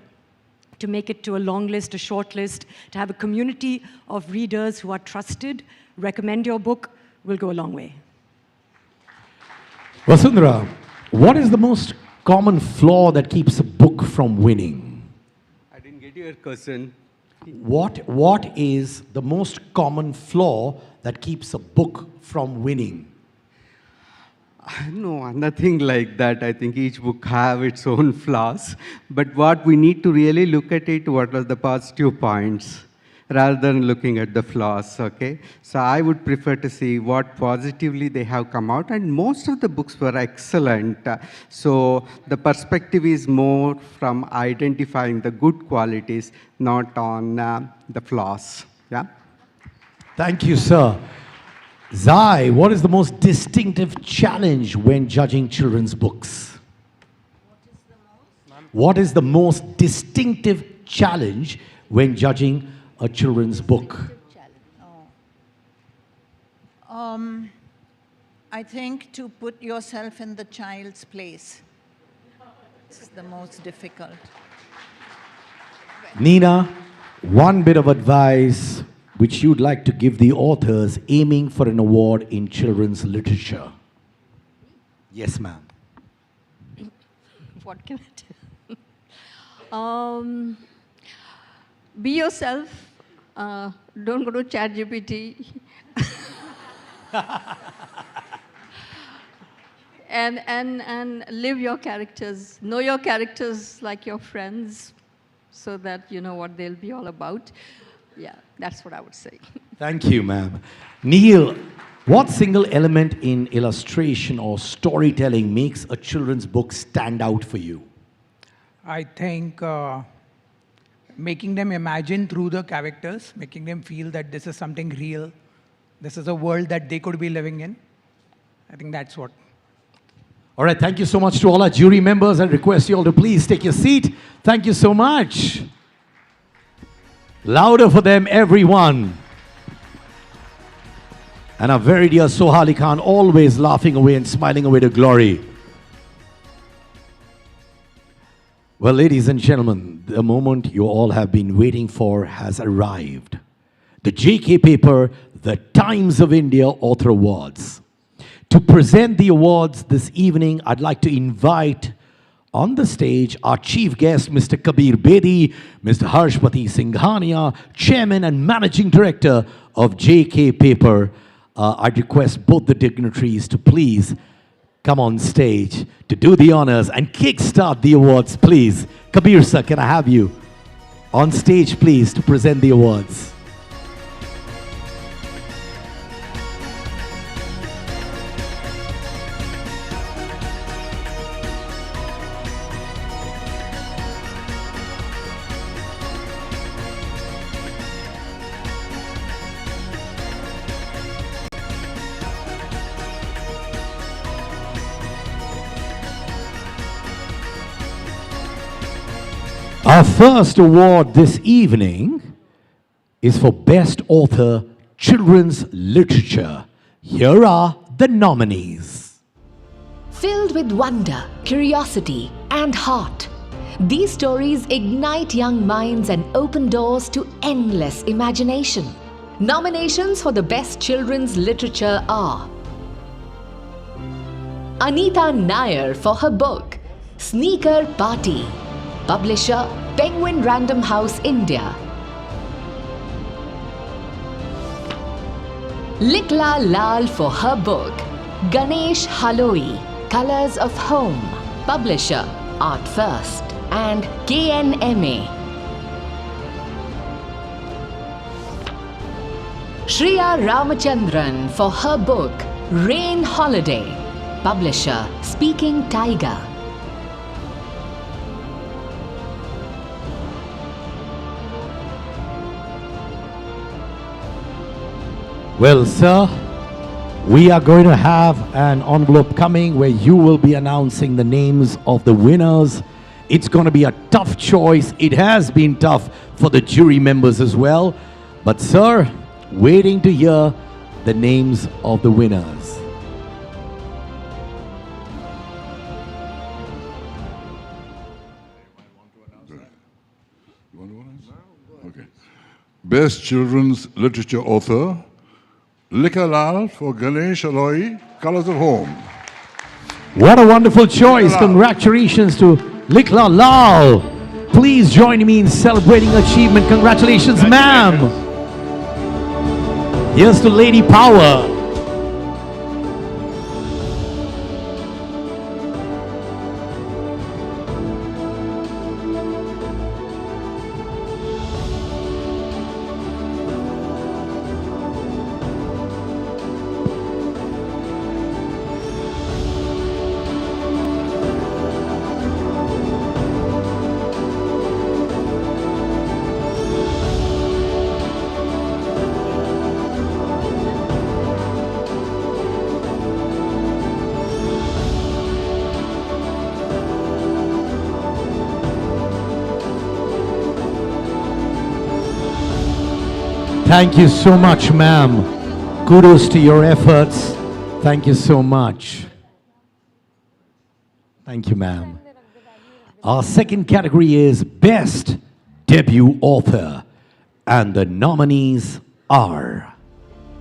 to make it to a long list, a short list, to have a community of readers who are trusted, recommend your book, will go a long way. Vasundhara, what is the most common flaw that keeps a book from winning? I didn't get your question. What is the most common flaw that keeps a book from winning? No, nothing like that. I think each book have its own flaws. But what we need to really look at it, what are the positive points, rather than looking at the flaws, okay? So I would prefer to see what positively they have come out, and most of the books were excellent. So the perspective is more from identifying the good qualities, not on the flaws, yeah? Thank you, sir. Zai, what is the most distinctive challenge when judging children's books? What is the most distinctive challenge when judging a children's book? I think to put yourself in the child's place is the most difficult. Nina, one bit of advice which you'd like to give the authors aiming for an award in children's literature. Yes, ma'am. What can I tell? Be yourself. Don't go to ChatGPT. and live your characters. Know your characters like your friends, so that you know what they'll be all about. Yeah, that's what I would say. Thank you, ma'am. Neil, what single element in illustration or storytelling makes a children's book stand out for you? I think making them imagine through the characters, making them feel that this is something real, this is a world that they could be living in. I think that's what. All right, thank you so much to all our jury members. I request you all to please take your seat. Thank you so much. Louder for them, everyone. And our very dear Soha Ali Khan, always laughing away and smiling away to glory. Well, ladies and gentlemen, the moment you all have been waiting for has arrived. The JK paper, the Times of India Author Awards. To present the awards this evening, I'd like to invite on the stage our chief guest, Mr. Kabir Bedi, Mr. Harshpati Singhania, Chairman and Managing Director of JK Paper. I'd request both the dignitaries to please come on stage to do the honors and kickstart the awards, please. Kabir sir, can I have you on stage, please, to present the awards? Our first award this evening is for Best Author Children's Literature. Here are the nominees. Filled with wonder, curiosity, and heart, these stories ignite young minds and open doors to endless imagination. Nominations for the Best Children's Literature are Anita Nair for her book Sneaker Party, publisher Penguin Random House India. Likla Lal for her book Ganesh Haloi, Colors of Home, publisher Art First and KNMA. Shriya Ramachandran for her book Rain Holiday, publisher Speaking Tiger. Well, sir, we are going to have an envelope coming where you will be announcing the names of the winners. It's going to be a tough choice. It has been tough for the jury members as well. But, sir, waiting to hear the names of the winners. Okay. Best Children's Literature Author, Likha Lal for Ganesh Haloi, Colors of Home. What a wonderful choice. Congratulations to Likha Lal. Please join me in celebrating achievement. Congratulations, ma'am. Here's to Lady Power. Thank you so much, ma'am. Kudos to your efforts. Thank you so much. Thank you, ma'am. Our second category is Best Debut Author, and the nominees are...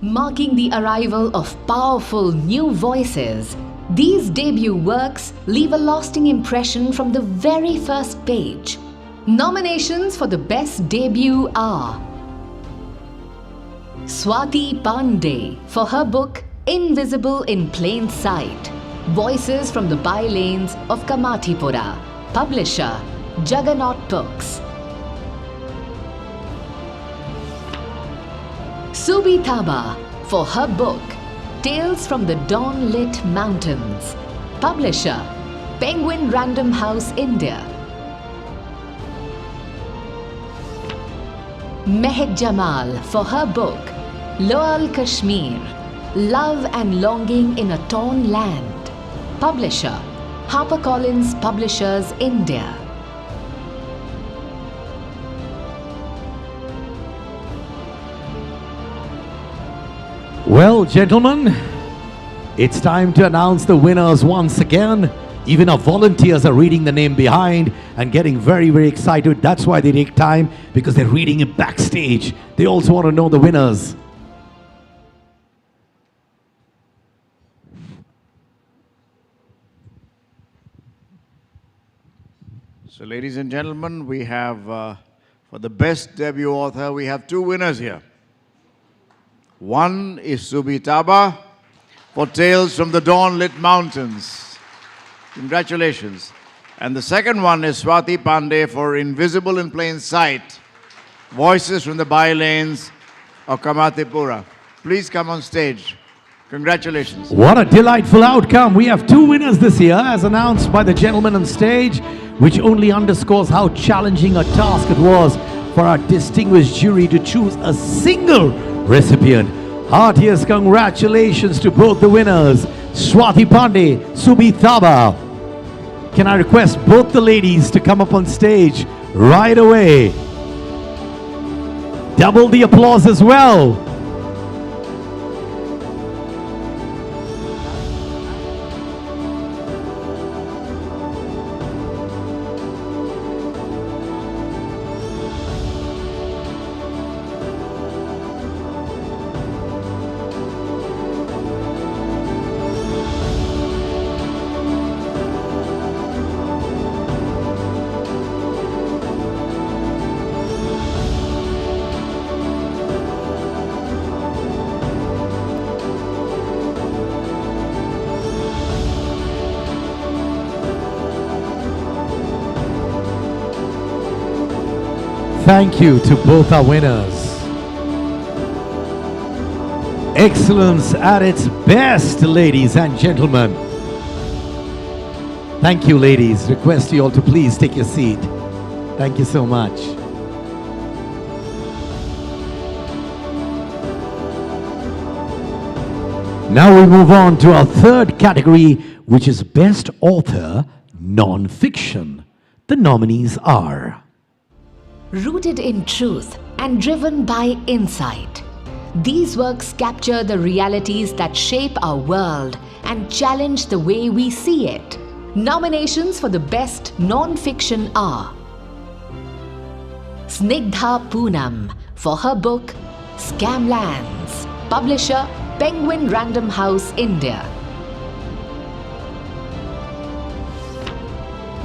Marking the arrival of powerful new voices, these debut works leave a lasting impression from the very first page. Nominations for the Best Debut are Swati Pandey for her book Invisible in Plain Sight, Voices from the Bylanes of Kamathipura, publisher Juggernaut Books. Subi Thaba for her book Tales from the Dawn-Lit Mountains, publisher Penguin Random House India. Mehak Jamal for her book Loal Kashmir, Love and Longing in a Torn Land, publisher HarperCollins Publishers India. Well, gentlemen, it's time to announce the winners once again. Even our volunteers are reading the name behind and getting very, very excited. That's why they take time, because they're reading it backstage. They also want to know the winners. So, ladies and gentlemen, we have, for the Best Debut Author, we have two winners here. One is Subi Thaba for Tales from the Dawn-Lit Mountains. Congratulations. And the second one is Swati Pandey for Invisible in Plain Sight, Voices from the Bylanes of Kamathipura. Please come on stage. Congratulations. What a delightful outcome. We have two winners this year, as announced by the gentleman on stage, which only underscores how challenging a task it was for our distinguished jury to choose a single recipient. Heartiest congratulations to both the winners, Swati Pandey, Subi Thaba. Can I request both the ladies to come up on stage right away. Double the applause as well. Thank you to both our winners. Excellence at its best, ladies and gentlemen. Thank you, ladies. Request you all to please take your seat. Thank you so much. Now we move on to our third category, which is Best Author Non-Fiction. The nominees are Rooted in truth and driven by insight, these works capture the realities that shape our world and challenge the way we see it. Nominations for the Best Non-Fiction are Snigdha Poonam for her book Scamlands, publisher Penguin Random House, India.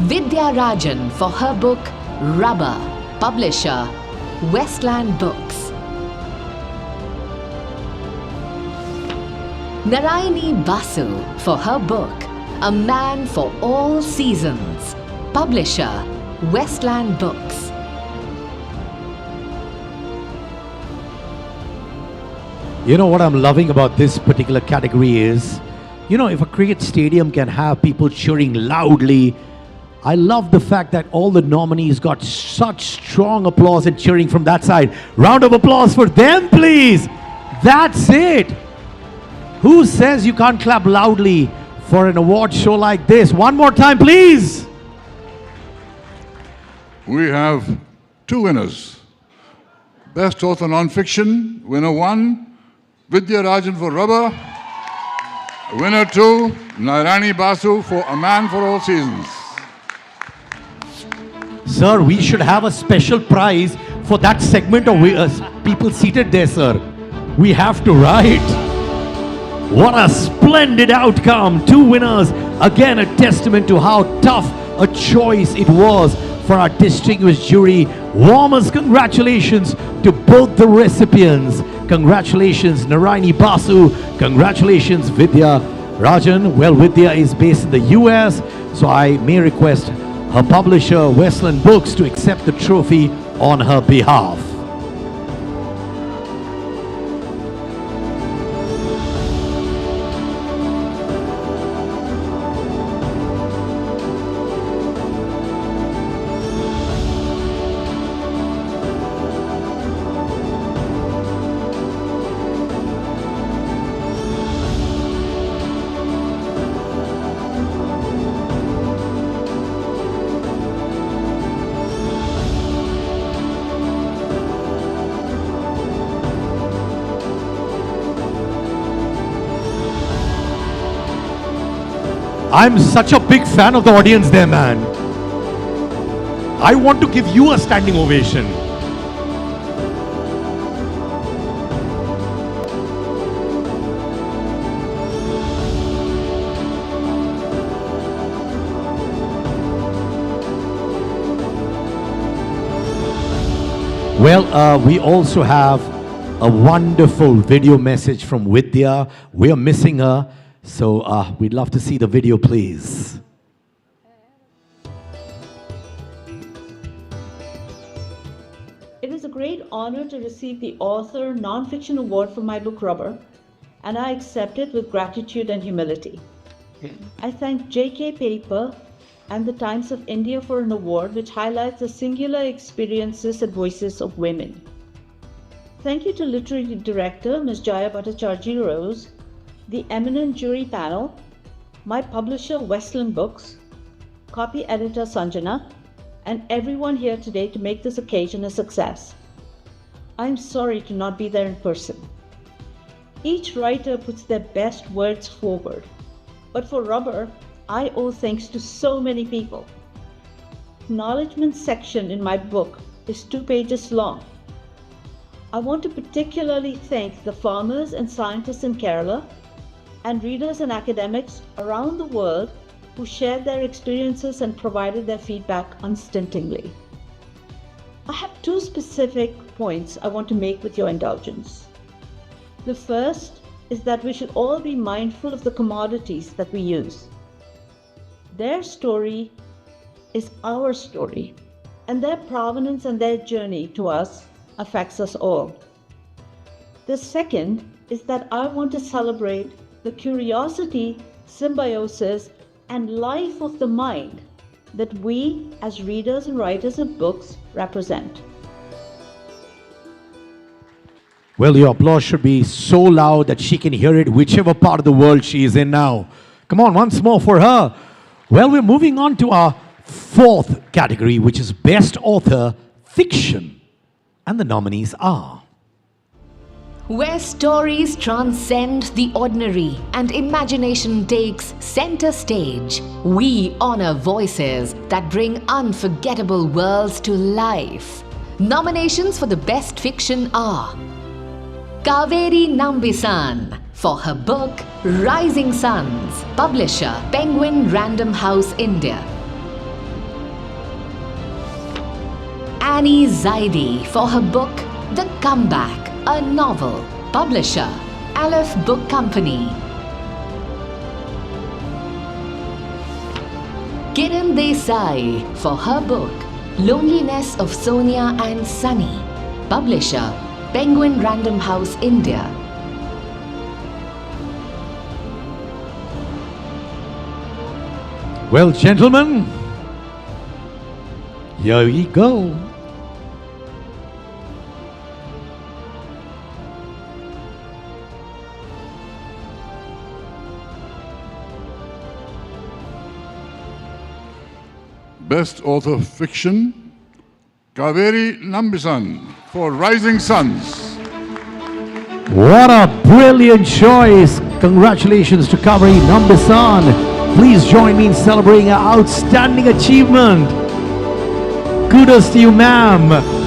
Vidya Rajan for her book Rubber, publisher Westland Books. Narayani Basu for her book A Man for All Seasons, publisher Westland Books. You know what I'm loving about this particular category is, if a cricket stadium can have people cheering loudly, I love the fact that all the nominees got such strong applause and cheering from that side. Round of applause for them, please. That's it. Who says you can't clap loudly for an award show like this? One more time, please. We have two winners. Best Author Non-Fiction, winner 1, Vidya Rajan for Rubber. Winner 2, Narayani Basu for A Man for All Seasons. Sir, we should have a special prize for that segment of people seated there, sir. We have to, right? What a splendid outcome. 2 winners. Again, a testament to how tough a choice it was for our distinguished jury. Warmest congratulations to both the recipients. Congratulations, Narayani Basu. Congratulations, Vidya Rajan. Well, Vidya is based in the US, so I may request her publisher, Westland Books, to accept the trophy on her behalf. I'm such a big fan of the audience there, man. I want to give you a standing ovation. Well, we also have a wonderful video message from Vidya. We are missing her. So we'd love to see the video, please. It is a great honor to receive the Author Non-Fiction Award for my book Rubber, and I accept it with gratitude and humility. I thank J.K. Paper and the Times of India for an award which highlights the singular experiences and voices of women. Thank you to Literary Director Ms. Jaya Bhattacharjee Rose, the eminent jury panel, my publisher Westland Books, copy editor Sanjana, and everyone here today to make this occasion a success. I'm sorry to not be there in person. Each writer puts their best words forward, but for Rubber, I owe thanks to so many people. Acknowledgement section in my book is 2 pages long. I want to particularly thank the farmers and scientists in Kerala and readers and academics around the world who shared their experiences and provided their feedback unstintingly. I have 2 specific points I want to make with your indulgence. The first is that we should all be mindful of the commodities that we use. Their story is our story, and their provenance and their journey to us affects us all. The second is that I want to celebrate the curiosity, symbiosis, and life of the mind that we as readers and writers of books represent. Well, your applause should be so loud that she can hear it whichever part of the world she is in now. Come on, once more for her. Well, we're moving on to our 4th category, which is Best Author Fiction. And the nominees are... Where stories transcend the ordinary and imagination takes center stage, we honor voices that bring unforgettable worlds to life. Nominations for the Best Fiction are Kaveri Nambisan for her book Rising Suns, publisher Penguin Random House India. Annie Zaidi for her book The Comeback, a novel, publisher Aleph Book Company. Kiran Desai for her book Loneliness of Sonia and Sunny, publisher Penguin Random House India. Well, gentlemen, here we go. Best Author Fiction, Kaveri Nambisan for Rising Suns. What a brilliant choice. Congratulations to Kaveri Nambisan. Please join me in celebrating our outstanding achievement. Kudos to you, ma'am.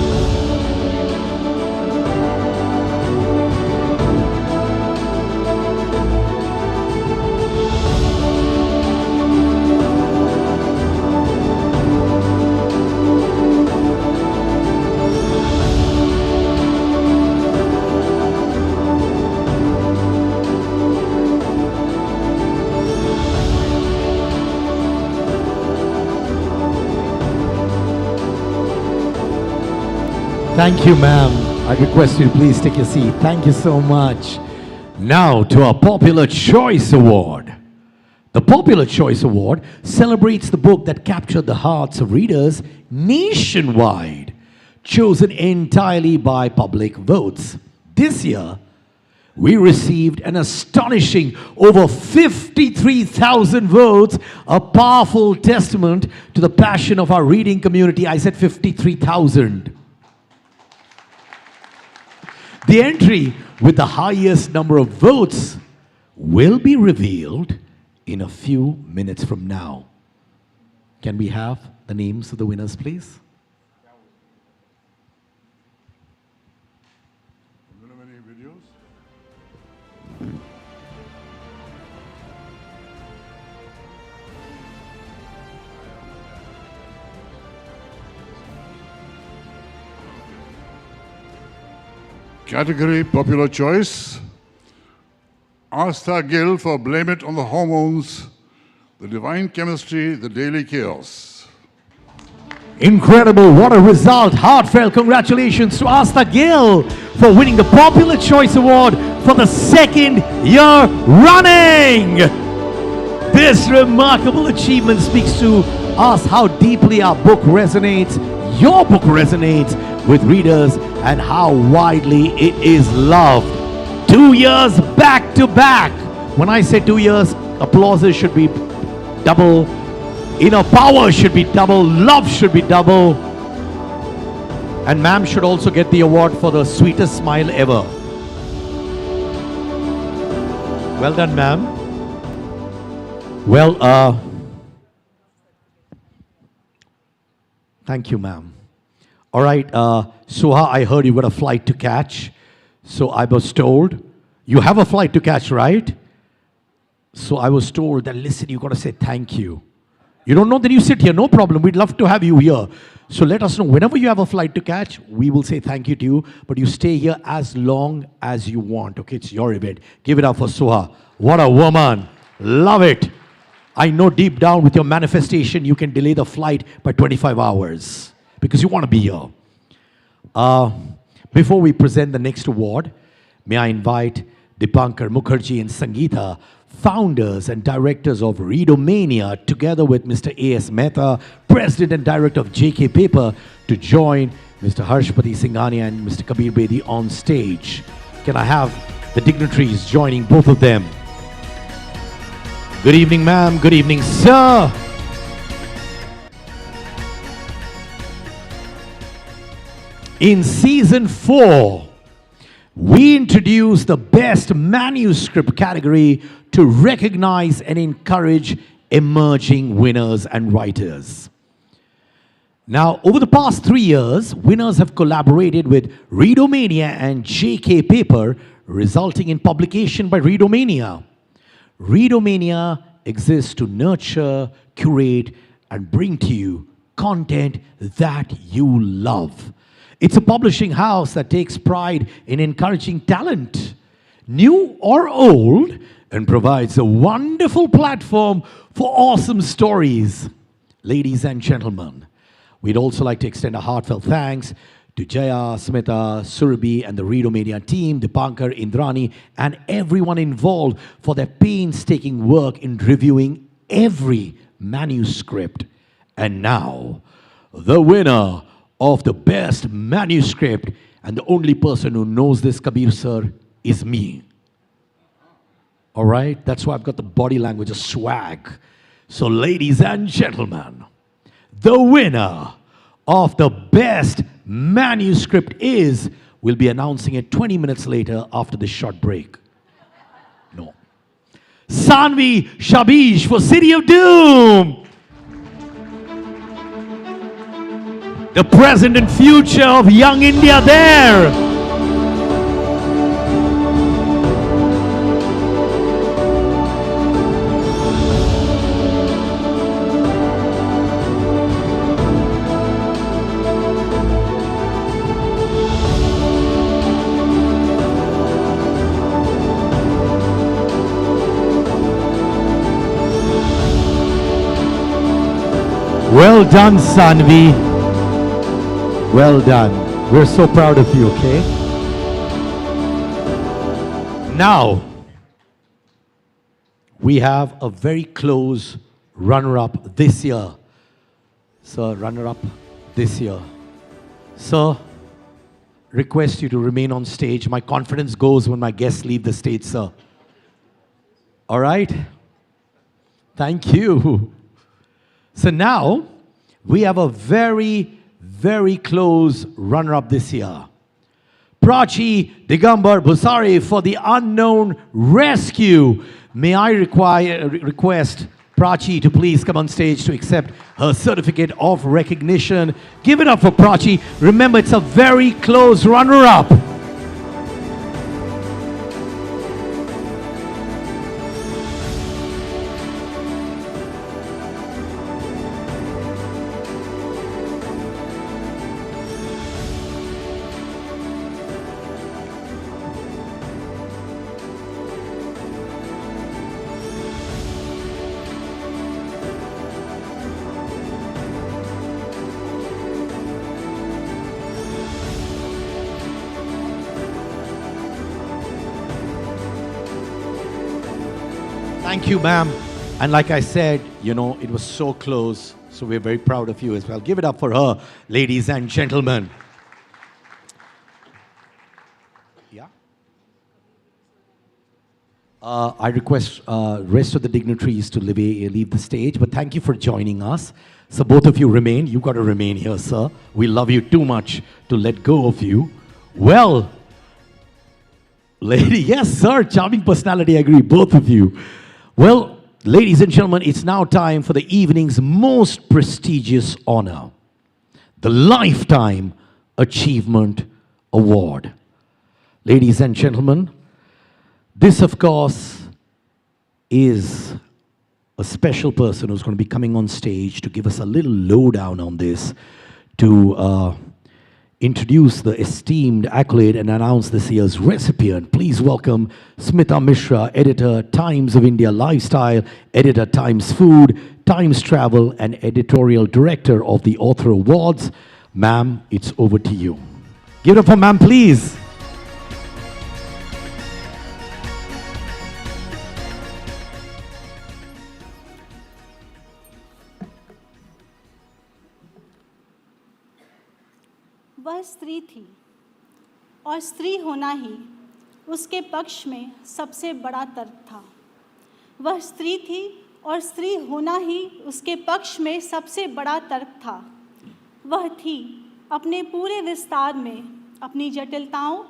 Thank you, ma'am. I request you to please take your seat. Thank you so much. Now to our Popular Choice Award. The Popular Choice Award celebrates the book that captured the hearts of readers nationwide, chosen entirely by public votes. This year, we received an astonishing over 53,000 votes, a powerful testament to the passion of our reading community. I said 53,000. The entry with the highest number of votes will be revealed in a few minutes from now. Can we have the names of the winners, please? Category Popular Choice, Auther Gill for Blame It on the Hormones, The Divine Chemistry, The Daily Chaos. Incredible, what a result. Heartfelt congratulations to Auther Gill for winning the Popular Choice Award for the 2nd year running. This remarkable achievement speaks to us how deeply our book resonates, your book resonates with readers, and how widely it is loved. 2 years back to back. When I say 2 years, applauses should be double Inner power should be double. Love should be double. And ma'am should also get the award for the sweetest smile ever. Well done, ma'am. Well, thank you, ma'am. All right, Suha, I heard you got a flight to catch. So I was told, you have a flight to catch, right? So I was told that, listen, you got to say thank you. You don't know, then you sit here, no problem. We'd love to have you here. So let us know, whenever you have a flight to catch, we will say thank you to you, but you stay here as long as you want, okay? It's your event. Give it up for Suha. What a woman. Love it. I know deep down with your manifestation, you can delay the flight by 25 hours because you want to be here. Before we present the next award, may I invite Dipankar Mukherjee and Sangeeta, founders and directors of Readomania, together with Mr. A.S. Mehta, president and director of JK Paper, to join Mr. Harshpati Singhania and Mr. Kabir Bedi on stage. Can I have the dignitaries joining both of them? Good evening, ma'am. Good evening, sir. In season 4, we introduce the best manuscript category to recognize and encourage emerging winners and writers. Now, over the past 3 years, winners have collaborated with Readomania and JK Paper, resulting in publication by Readomania. Readomania exists to nurture, curate, and bring to you content that you love. It's a publishing house that takes pride in encouraging talent, new or old, and provides a wonderful platform for awesome stories. Ladies and gentlemen, we'd also like to extend a heartfelt thanks to Jaya, Smita, Surabhi, and the Readomania team, Dipankar, Indrani, and everyone involved for their painstaking work in reviewing every manuscript. And now, the winner of the best manuscript, and the only person who knows this, Kabir sir, is me. All right? That's why I've got the body language of swag. So ladies and gentlemen, the winner of the best manuscript is, we'll be announcing it 20 minutes later after this short break. No. Sanvi Shabish for City of Doom. The present and future of young India there. Well done, Sanvi. Well done. We're so proud of you, okay? Now, we have a very close runner-up this year. Sir, runner-up this year. Sir, request you to remain on stage. My confidence goes when my guests leave the stage, sir. All right? Thank you. So now, we have a very close runner-up this year. Prachi Digambar Bhusari for The Unknown Rescue. May I request Prachi to please come on stage to accept her certificate of recognition. Give it up for Prachi. Remember, it's a very close runner-up. Thank you, ma'am. And like I said, you know, it was so close. So we're very proud of you as well. Give it up for her, ladies and gentlemen. Yeah. I request rest of the dignitaries to leave the stage, but thank you for joining us. So both of you remain. You've got to remain here, sir. We love you too much to let go of you. Well, lady, yes, sir, charming personality, I agree, both of you. Well, ladies and gentlemen, it's now time for the evening's most prestigious honor, the Lifetime Achievement Award. Ladies and gentlemen, this, of course, is a special person who's going to be coming on stage to give us a little lowdown on this, to introduce the esteemed accolade and announce this year's recipient. Please welcome Smita Mishra, editor, Times of India Lifestyle, editor, Times Food, Times Travel, and editorial director of the Author Awards. Ma'am, it's over to you. Give it up for ma'am, please. वह स्त्री थी और स्त्री होना ही उसके पक्ष में सबसे बड़ा तर्क था। वह स्त्री थी और स्त्री होना ही उसके पक्ष में सबसे बड़ा तर्क था। वह थी अपने पूरे विस्तार में, अपनी जटिलताओं,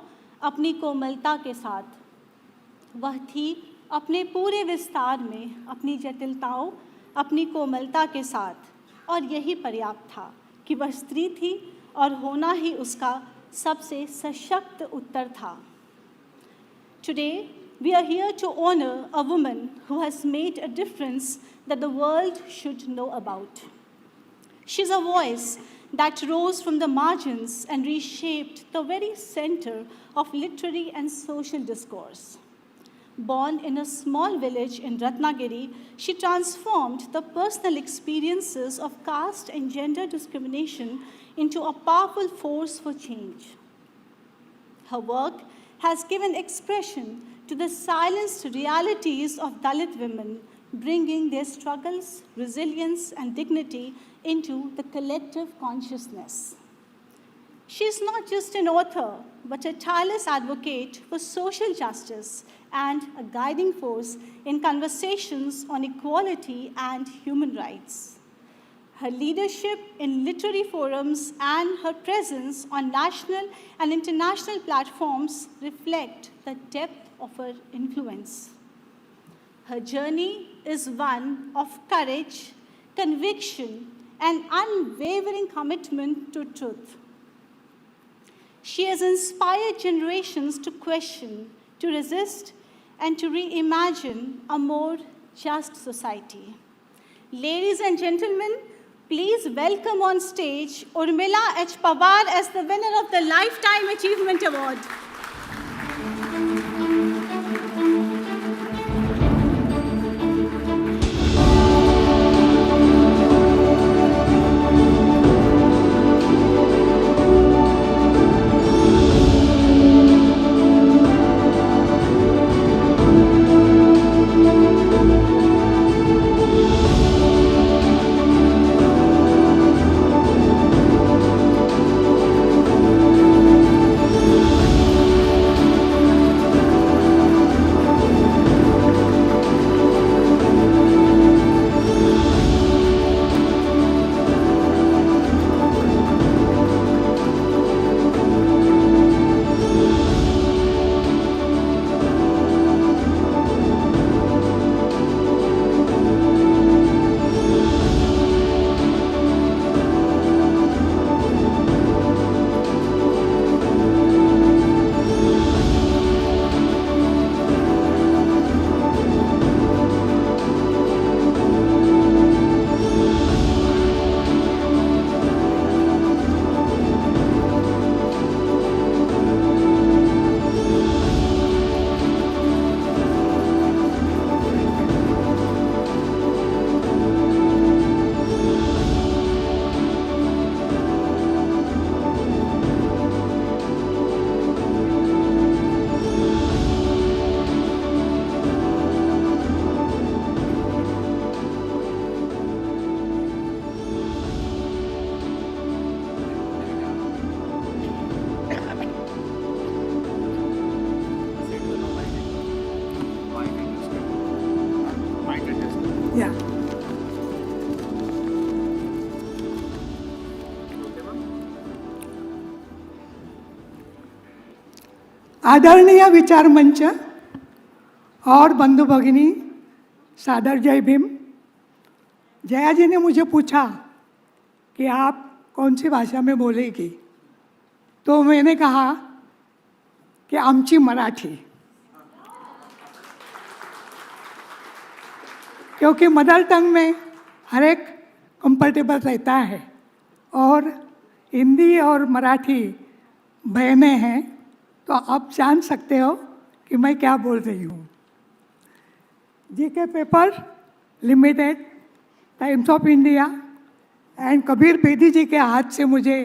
अपनी कोमलता के साथ। वह थी अपने पूरे विस्तार में, अपनी जटिलताओं, अपनी कोमलता के साथ। और यही पर्याप्त था कि वह स्त्री थी और होना ही उसका सबसे सशक्त उत्तर था। Today, we are here to honor a woman who has made a difference that the world should know about. She's a voice that rose from the margins and reshaped the very center of literary and social discourse. Born in a small village in Ratnagiri, she transformed the personal experiences of caste and gender discrimination into a powerful force for change. Her work has given expression to the silenced realities of Dalit women, bringing their struggles, resilience, and dignity into the collective consciousness. She is not just an author, but a tireless advocate for social justice and a guiding force in conversations on equality and human rights. Her leadership in literary forums and her presence on national and international platforms reflect the depth of her influence. Her journey is one of courage, conviction, and unwavering commitment to truth. She has inspired generations to question, to resist, and to reimagine a more just society. Ladies and gentlemen, please welcome on stage Urmila H. Pawar as the winner of the Lifetime Achievement Award. आदरणीय विचार मंच और बंधु भगिनी, सादर जय भीम। जया जी ने मुझे पूछा कि आप कौन सी भाषा में बोलेगी, तो मैंने कहा कि आमची मराठी, क्योंकि मदर टंग में हर एक कंफर्टेबल रहता है और हिंदी और मराठी बहनें हैं, तो आप जान सकते हो कि मैं क्या बोल रही हूँ। GK paper limited, Times of India and Kabir Bedi ji के हाथ से मुझे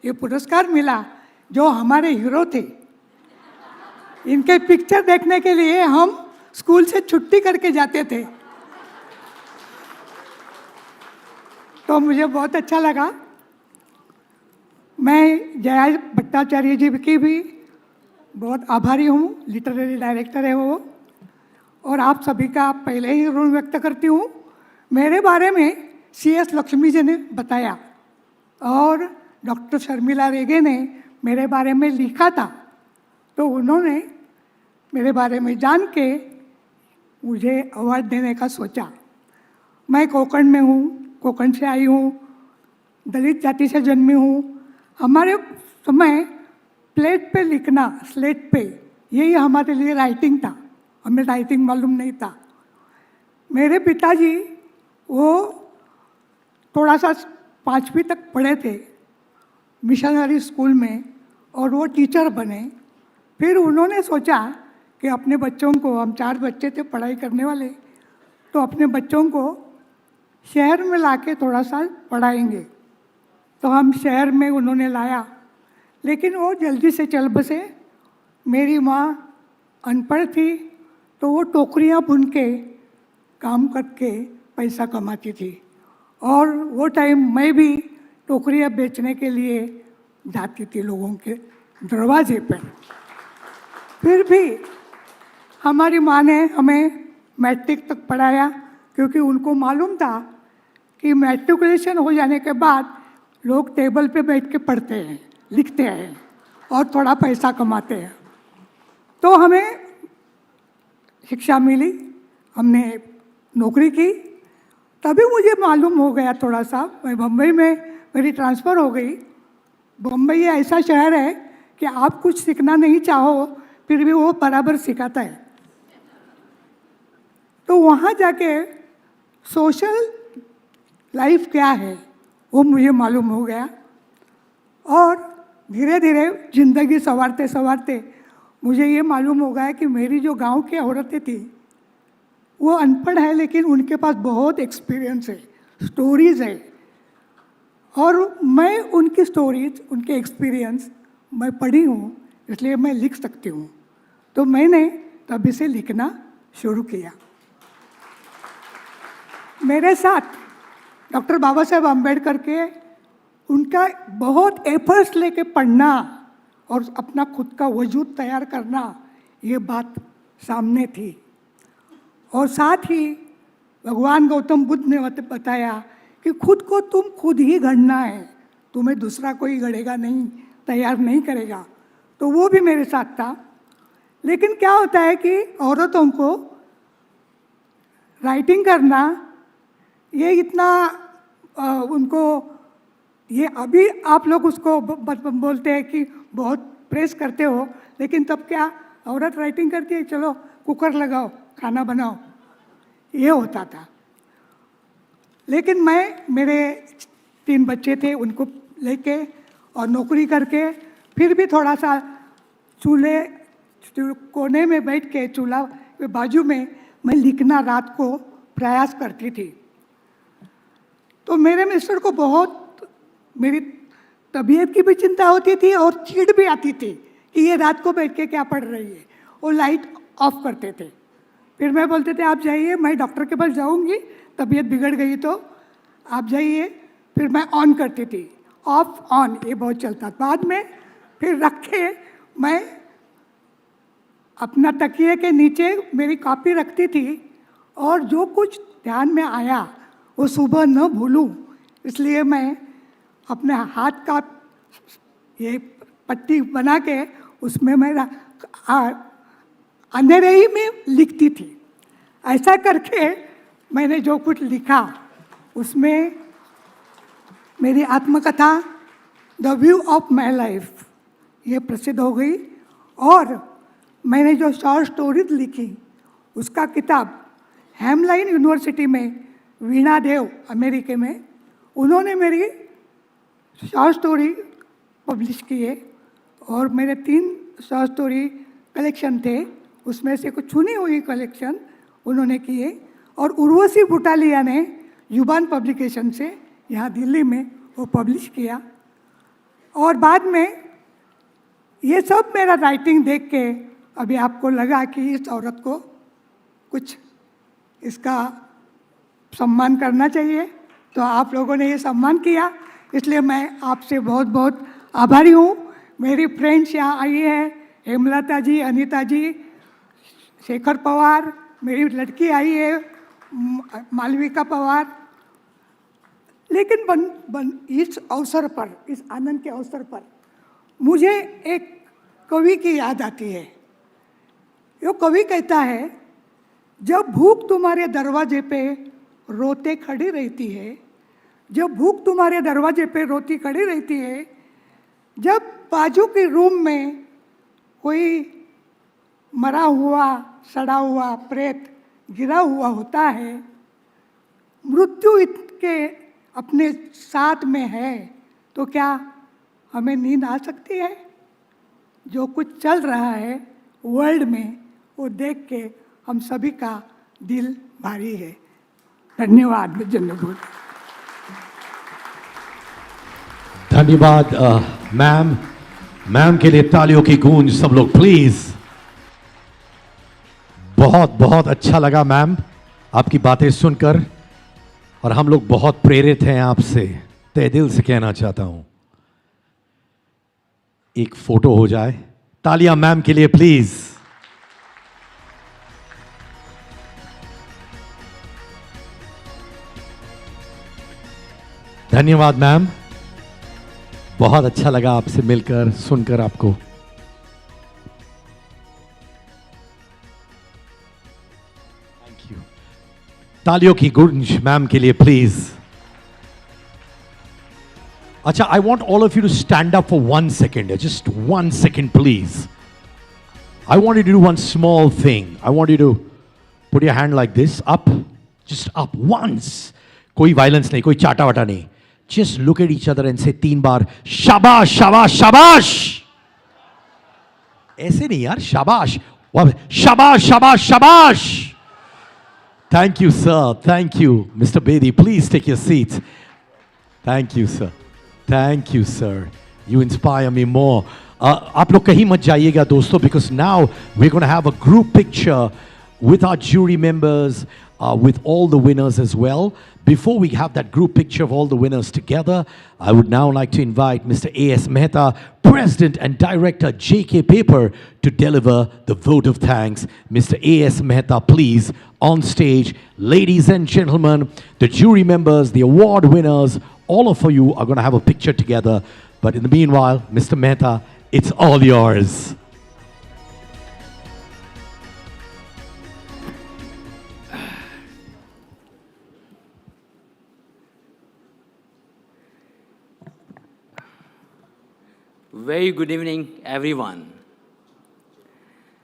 ये पुरस्कार मिला, जो हमारे हीरो थे। इनके पिक्चर देखने के लिए हम स्कूल से छुट्टी करके जाते थे, तो मुझे बहुत अच्छा लगा। मैं जया भट्टाचार्य जी की भी बहुत आभारी हूँ, लिटरेरी डायरेक्टर है वो, और आप सभी का पहले ही ऋण व्यक्त करती हूँ। मेरे बारे में CS लक्ष्मी जी ने बताया और डॉक्टर शर्मिला रेगे ने मेरे बारे में लिखा था, तो उन्होंने मेरे बारे में जान के मुझे अवार्ड देने का सोचा। मैं कोंकण में हूँ, कोंकण से आई हूँ, दलित जाति से जन्मी हूँ। हमारे समय प्लेट पे लिखना, स्लेट पे, यही हमारे लिए राइटिंग था, हमें राइटिंग मालूम नहीं था। मेरे पिताजी वो थोड़ा सा 5वीं तक पढ़े थे मिशनरी स्कूल में, और वो टीचर बने। फिर उन्होंने सोचा कि अपने बच्चों को, हम 4 बच्चे थे पढ़ाई करने वाले, तो अपने बच्चों को शहर में लाके थोड़ा सा पढ़ाएंगे। तो हम शहर में उन्होंने लाया, लेकिन वो जल्दी से चल बसे। मेरी माँ अनपढ़ थी, तो वो टोकरियाँ बुन के काम करके पैसा कमाती थी, और वो टाइम मैं भी टोकरियाँ बेचने के लिए जाती थी लोगों के दरवाजे पर। फिर भी हमारी माँ ने हमें मैट्रिक तक पढ़ाया, क्योंकि उनको मालूम था कि मैट्रिकुलेशन हो जाने के बाद लोग टेबल पे बैठ के पढ़ते हैं, लिखते हैं और थोड़ा पैसा कमाते हैं। तो हमें शिक्षा मिली, हमने नौकरी की। तभी मुझे मालूम हो गया थोड़ा सा, मैं बम्बई में मेरी ट्रांसफ़र हो गई। बम्बई ऐसा शहर है कि आप कुछ सीखना नहीं चाहो, फिर भी वो बराबर सिखाता है। तो वहाँ जाके सोशल लाइफ क्या है वो मुझे मालूम हो गया, और धीरे धीरे ज़िंदगी संवारते संवारते मुझे ये मालूम हो गया कि मेरी जो गांव की औरतें थी वो अनपढ़ है, लेकिन उनके पास बहुत एक्सपीरियंस है, स्टोरीज़ है, और मैं उनकी स्टोरीज, उनके एक्सपीरियंस मैं पढ़ी हूँ, इसलिए मैं लिख सकती हूँ। तो मैंने तभी से लिखना शुरू किया। मेरे साथ डॉक्टर बाबा साहेब अम्बेडकर के, उनका बहुत एफर्ट्स लेके पढ़ना और अपना खुद का वजूद तैयार करना, ये बात सामने थी। और साथ ही भगवान गौतम बुद्ध ने बताया कि खुद को तुम खुद ही गढ़ना है, तुम्हें दूसरा कोई गढ़ेगा नहीं, तैयार नहीं करेगा। तो वो भी मेरे साथ था। लेकिन क्या होता है कि औरतों को राइटिंग करना ये इतना उनको, ये अभी आप लोग उसको बोलते हैं कि बहुत प्रेस करते हो, लेकिन तब क्या औरत राइटिंग करती है, चलो कुकर लगाओ खाना बनाओ, ये होता था। लेकिन मैं, मेरे 3 बच्चे थे, उनको लेके और नौकरी करके, फिर भी थोड़ा सा चूल्हे कोने में बैठ के, चूल्हा के बाजू में मैं लिखना रात को प्रयास करती थी। तो मेरे मिस्टर को बहुत मेरी तबीयत की भी चिंता होती थी और चिढ़ भी आती थी कि ये रात को बैठ के क्या पढ़ रही है। वो लाइट ऑफ करते थे, फिर मैं बोलते थे आप जाइए, मैं डॉक्टर के पास जाऊंगी, तबीयत बिगड़ गई तो आप जाइए। फिर मैं ऑन करती थी, ऑफ ऑन, ये बहुत चलता। बाद में फिर रख के मैं अपना तकिए के नीचे मेरी कॉपी रखती थी, और जो कुछ ध्यान में आया वो सुबह न भूलूं, इसलिए मैं अपने हाथ का ये पट्टी बना के उसमें मैं अंधेरे ही में लिखती थी। ऐसा करके मैंने जो कुछ लिखा उसमें मेरी आत्मकथा the view of my life ये प्रसिद्ध हो गई। और मैंने जो शॉर्ट स्टोरीज लिखी उसका किताब हेमलाइन यूनिवर्सिटी में वीणा देव अमेरिका में उन्होंने मेरी शॉर्ट स्टोरी पब्लिश किए। और मेरे 3 शॉर्ट स्टोरी कलेक्शन थे, उसमें से कुछ चुनी हुई कलेक्शन उन्होंने किए। और उर्वशी बुटालिया ने जुबान पब्लिकेशन से यहाँ दिल्ली में वो पब्लिश किया। और बाद में ये सब मेरा राइटिंग देख के अभी आपको लगा कि इस औरत को कुछ इसका सम्मान करना चाहिए, तो आप लोगों ने ये सम्मान किया, इसलिए मैं आपसे बहुत बहुत आभारी हूँ। मेरी फ्रेंड्स यहाँ आई हैं, हेमलता जी, अनीता जी, शेखर पवार, मेरी लड़की आई है मालविका पवार। लेकिन इस अवसर पर, इस आनंद के अवसर पर मुझे एक कवि की याद आती है। यो कवि कहता है, जब भूख तुम्हारे दरवाजे पे रोते खड़ी रहती है, जब भूख तुम्हारे दरवाजे पे रोती खड़ी रहती है, जब बाजू के रूम में कोई मरा हुआ सड़ा हुआ प्रेत गिरा हुआ होता है, मृत्यु इसके अपने साथ में है, तो क्या हमें नींद आ सकती है? जो कुछ चल रहा है वर्ल्ड में वो देख के हम सभी का दिल भारी है। धन्यवाद। धन्यवाद मैम। मैम के लिए तालियों की गूंज सब लोग प्लीज। बहुत बहुत अच्छा लगा मैम आपकी बातें सुनकर, और हम लोग बहुत प्रेरित हैं आपसे, तहे दिल से कहना चाहता हूं। एक फोटो हो जाए, तालियां मैम के लिए प्लीज। धन्यवाद मैम, बहुत अच्छा लगा आपसे मिलकर, सुनकर आपको। Thank you. तालियों की गूंज मैम के लिए प्लीज। अच्छा, I want all of you to stand up for 1 second. Just 1 second, please. I want you to do one small thing. I want you to put your hand like this, up, just up once. कोई violence नहीं, कोई चाटा वाटा नहीं. Just look at each other and say 3 बार, शाबाश, शाबाश, शाबाश. ऐसे नहीं यार, शाबाश. शाबाश, शाबाश, शाबाश. Thank you, sir. Thank you. Mr. Bedi, please take your seats. Thank you, sir. Thank you, sir. You inspire me more. आप लोग कहीं मत जाइएगा दोस्तों, because now we're going to have a group picture with our jury members, with all the winners as well. Before we have that group picture of all the winners together, I would now like to invite Mr. A.S. Mehta, President and Director, JK Paper, to deliver the vote of thanks. Mr. A.S. Mehta, please, on stage. Ladies and gentlemen, the jury members, the award winners, all of you are going to have a picture together. But in the meanwhile, Mr. Mehta, it's all yours. Very good evening, everyone.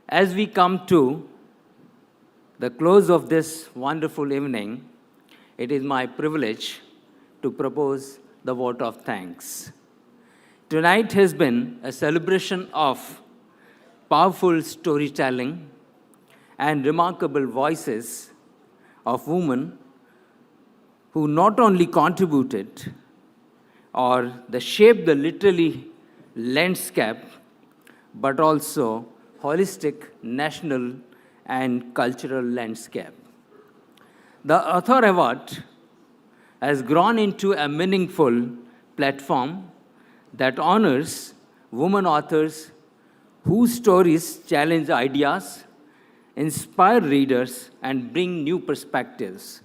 As we come to the close of this wonderful evening, it is my privilege to propose the vote of thanks. Tonight has been a celebration of powerful storytelling and remarkable voices of women who not only contributed or they shaped the literary landscape, but also holistic national and cultural landscape. The Author Award has grown into a meaningful platform that honors women authors whose stories challenge ideas, inspire readers, and bring new perspectives.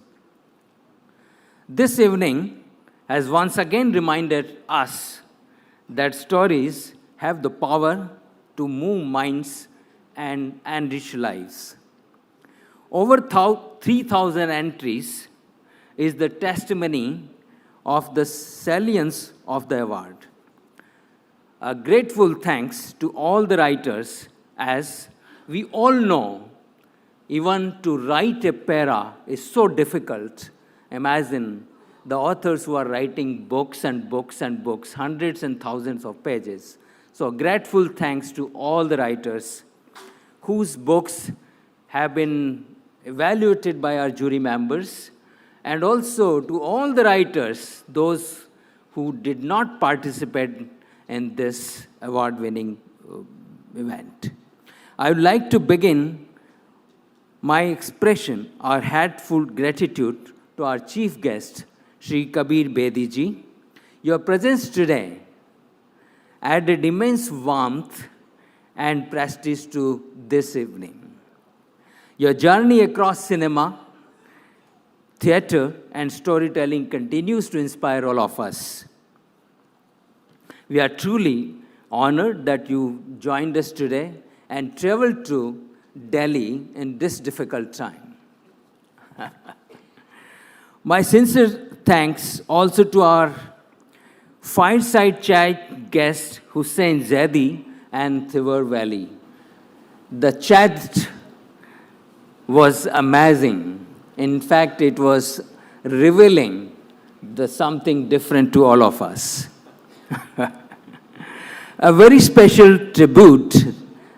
This evening has once again reminded us that stories have the power to move minds and enrich lives. Over 3,000 entries is the testimony of the salience of the award. A grateful thanks to all the writers, as we all know, even to write a para is so difficult. Imagine the authors who are writing books and books and books, hundreds and thousands of pages. So grateful thanks to all the writers whose books have been evaluated by our jury members, and also to all the writers, those who did not participate in this award-winning event. I would like to begin my expression, our heartful gratitude to our chief guest, Sri Kabir Bedi ji. Your presence today added immense warmth and prestige to this evening. Your journey across cinema, theater, and storytelling continues to inspire all of us. We are truly honored that you joined us today and traveled to Delhi in this difficult time. My sincere thanks also to our fireside chat guests Hussein Zaidi and Thiver Valley. The chat was amazing. In fact, it was revealing something different to all of us. A very special tribute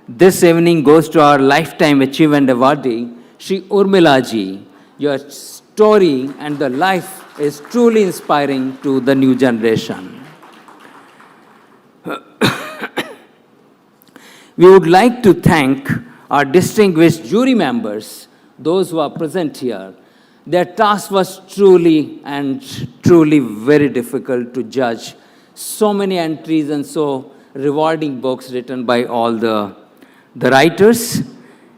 this evening goes to our Lifetime Achievement Awardee, Shri Urmila ji. Your story and the life is truly inspiring to the new generation. We would like to thank our distinguished jury members, those who are present here. Their task was truly very difficult to judge. So many entries and so rewarding books written by all the writers.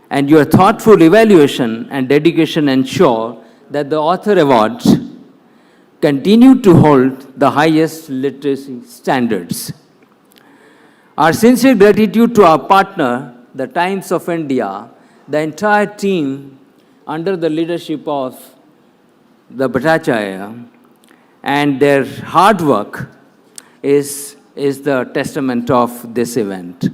And your thoughtful evaluation and dedication ensure that the Author Awards continue to hold the highest literacy standards. Our sincere gratitude to our partner, the Times of India, the entire team under the leadership of the Bhattacharya, and their hard work is the testament of this event.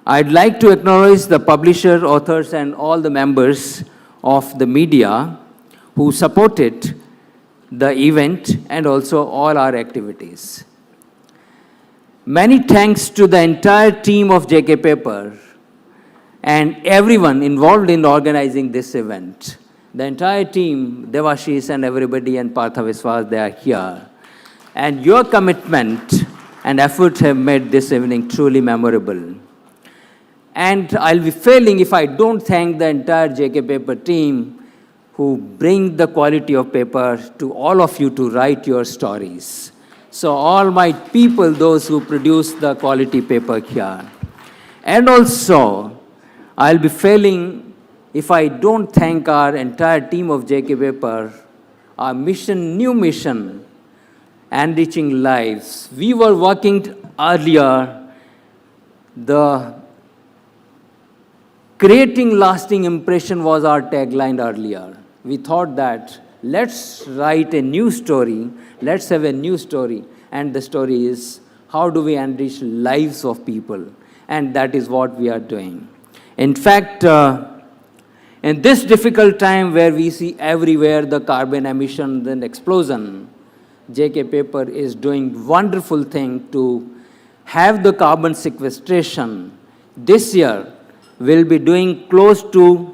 I'd like to acknowledge the publisher, authors, and all the members of the media who supported the event and also all our activities. Many thanks to the entire team of JK Paper and everyone involved in organizing this event. The entire team, Devashish and everybody and Partha Viswas, they are here. And your commitment and effort have made this evening truly memorable. And I'll be failing if I don't thank the entire JK Paper team who bring the quality of paper to all of you to write your stories. So all my people, those who produce the quality paper here. And also, I'll be failing if I don't thank our entire team of JK Paper, our mission, new mission, enriching lives. We were working earlier, the creating lasting impression was our tagline earlier. We thought that let's write a new story, let's have a new story. And the story is, how do we enrich lives of people? And that is what we are doing. In fact, in this difficult time where we see everywhere the carbon emissions and explosion, JK Paper is doing wonderful thing to have the carbon sequestration. This year, we'll be doing close to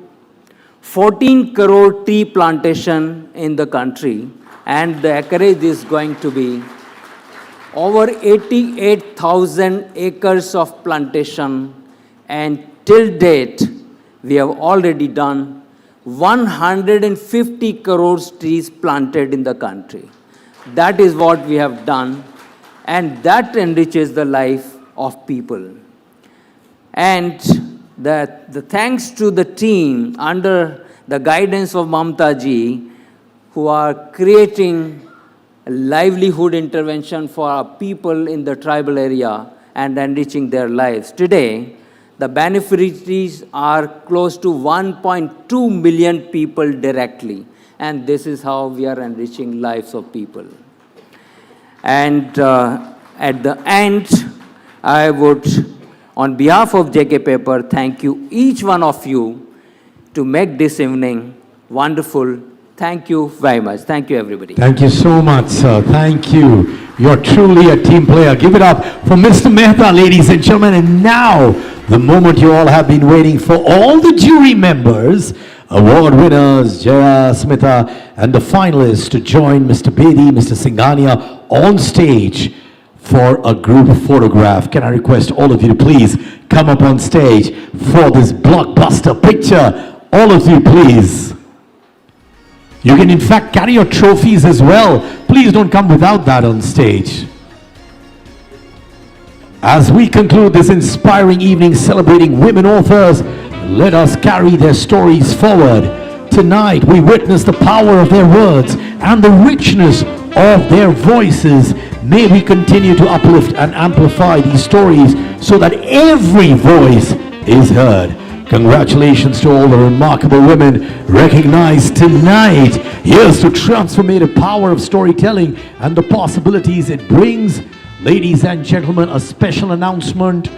14 crore tree plantation in the country, and the acreage is going to be over 88,000 acres of plantation, and till date, we have already done 150 crores trees planted in the country. That is what we have done, and that enriches the life of people. And the thanks to the team under the guidance of Mamta ji, who are creating livelihood intervention for our people in the tribal area and enriching their lives. Today, The beneficiaries are close to 1.2 million people directly. And this is how we are enriching lives of people. And at the end, I would, on behalf of JK Paper, thank you, each one of you, to make this evening wonderful. Thank you very much. Thank you, everybody. Thank you so much, sir. Thank you. You're truly a team player. Give it up for Mr. Mehta, ladies and gentlemen. And now, the moment you all have been waiting for, all the jury members, award winners, Jaya, Smita, and the finalists to join Mr. Bedi, Mr. Singhania on stage for a group photograph. Can I request all of you to please come up on stage for this blockbuster picture? All of you, please. You can in fact carry your trophies as well. Please don't come without that on stage. As we conclude this inspiring evening celebrating women authors, let us carry their stories forward. Tonight we witness the power of their words and the richness of their voices. May we continue to uplift and amplify these stories so that every voice is heard. Congratulations to all the remarkable women recognized tonight. Here's to transformative power of storytelling and the possibilities it brings. Ladies and gentlemen, a special announcement.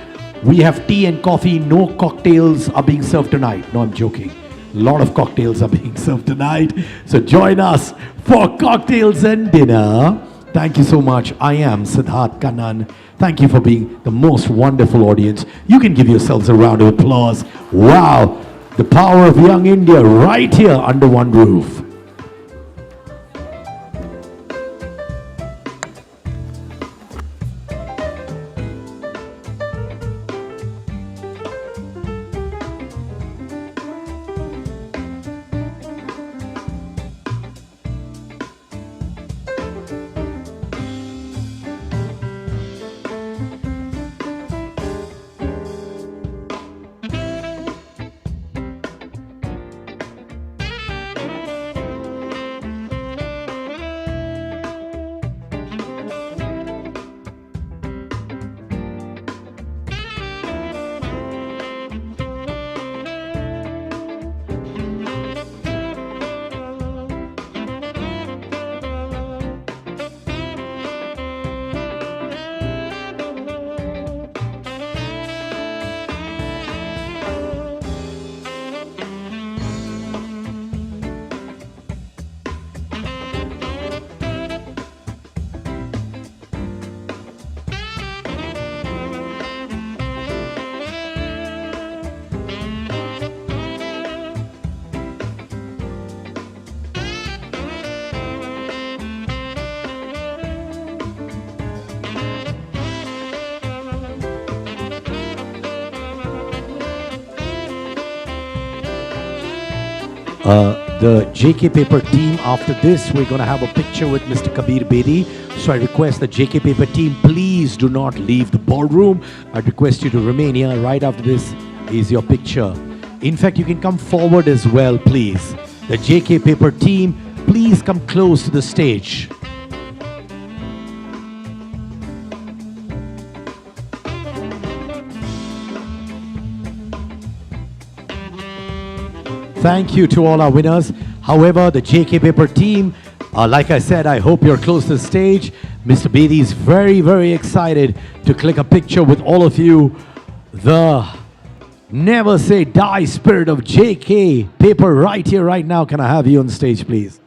We have tea and coffee. No cocktails are being served tonight. No, I'm joking. A lot of cocktails are being served tonight. So join us for cocktails and dinner. Thank you so much. I am Siddharth Kannan. Thank you for being the most wonderful audience. You can give yourselves a round of applause. Wow, the power of young India right here under one roof. The JK Paper team, after this, we're going to have a picture with Mr. Kabir Bedi. So I request the JK Paper team, please do not leave the ballroom. I request you to remain here. Right after this is your picture. In fact, you can come forward as well, please. The JK Paper team, please come close to the stage. Thank you to all our winners. However, the JK Paper team, like I said, I hope you're close to the stage. Mr. Bedi is very, very excited to click a picture with all of you. The never say die spirit of JK Paper right here, right now. Can I have you on stage, please?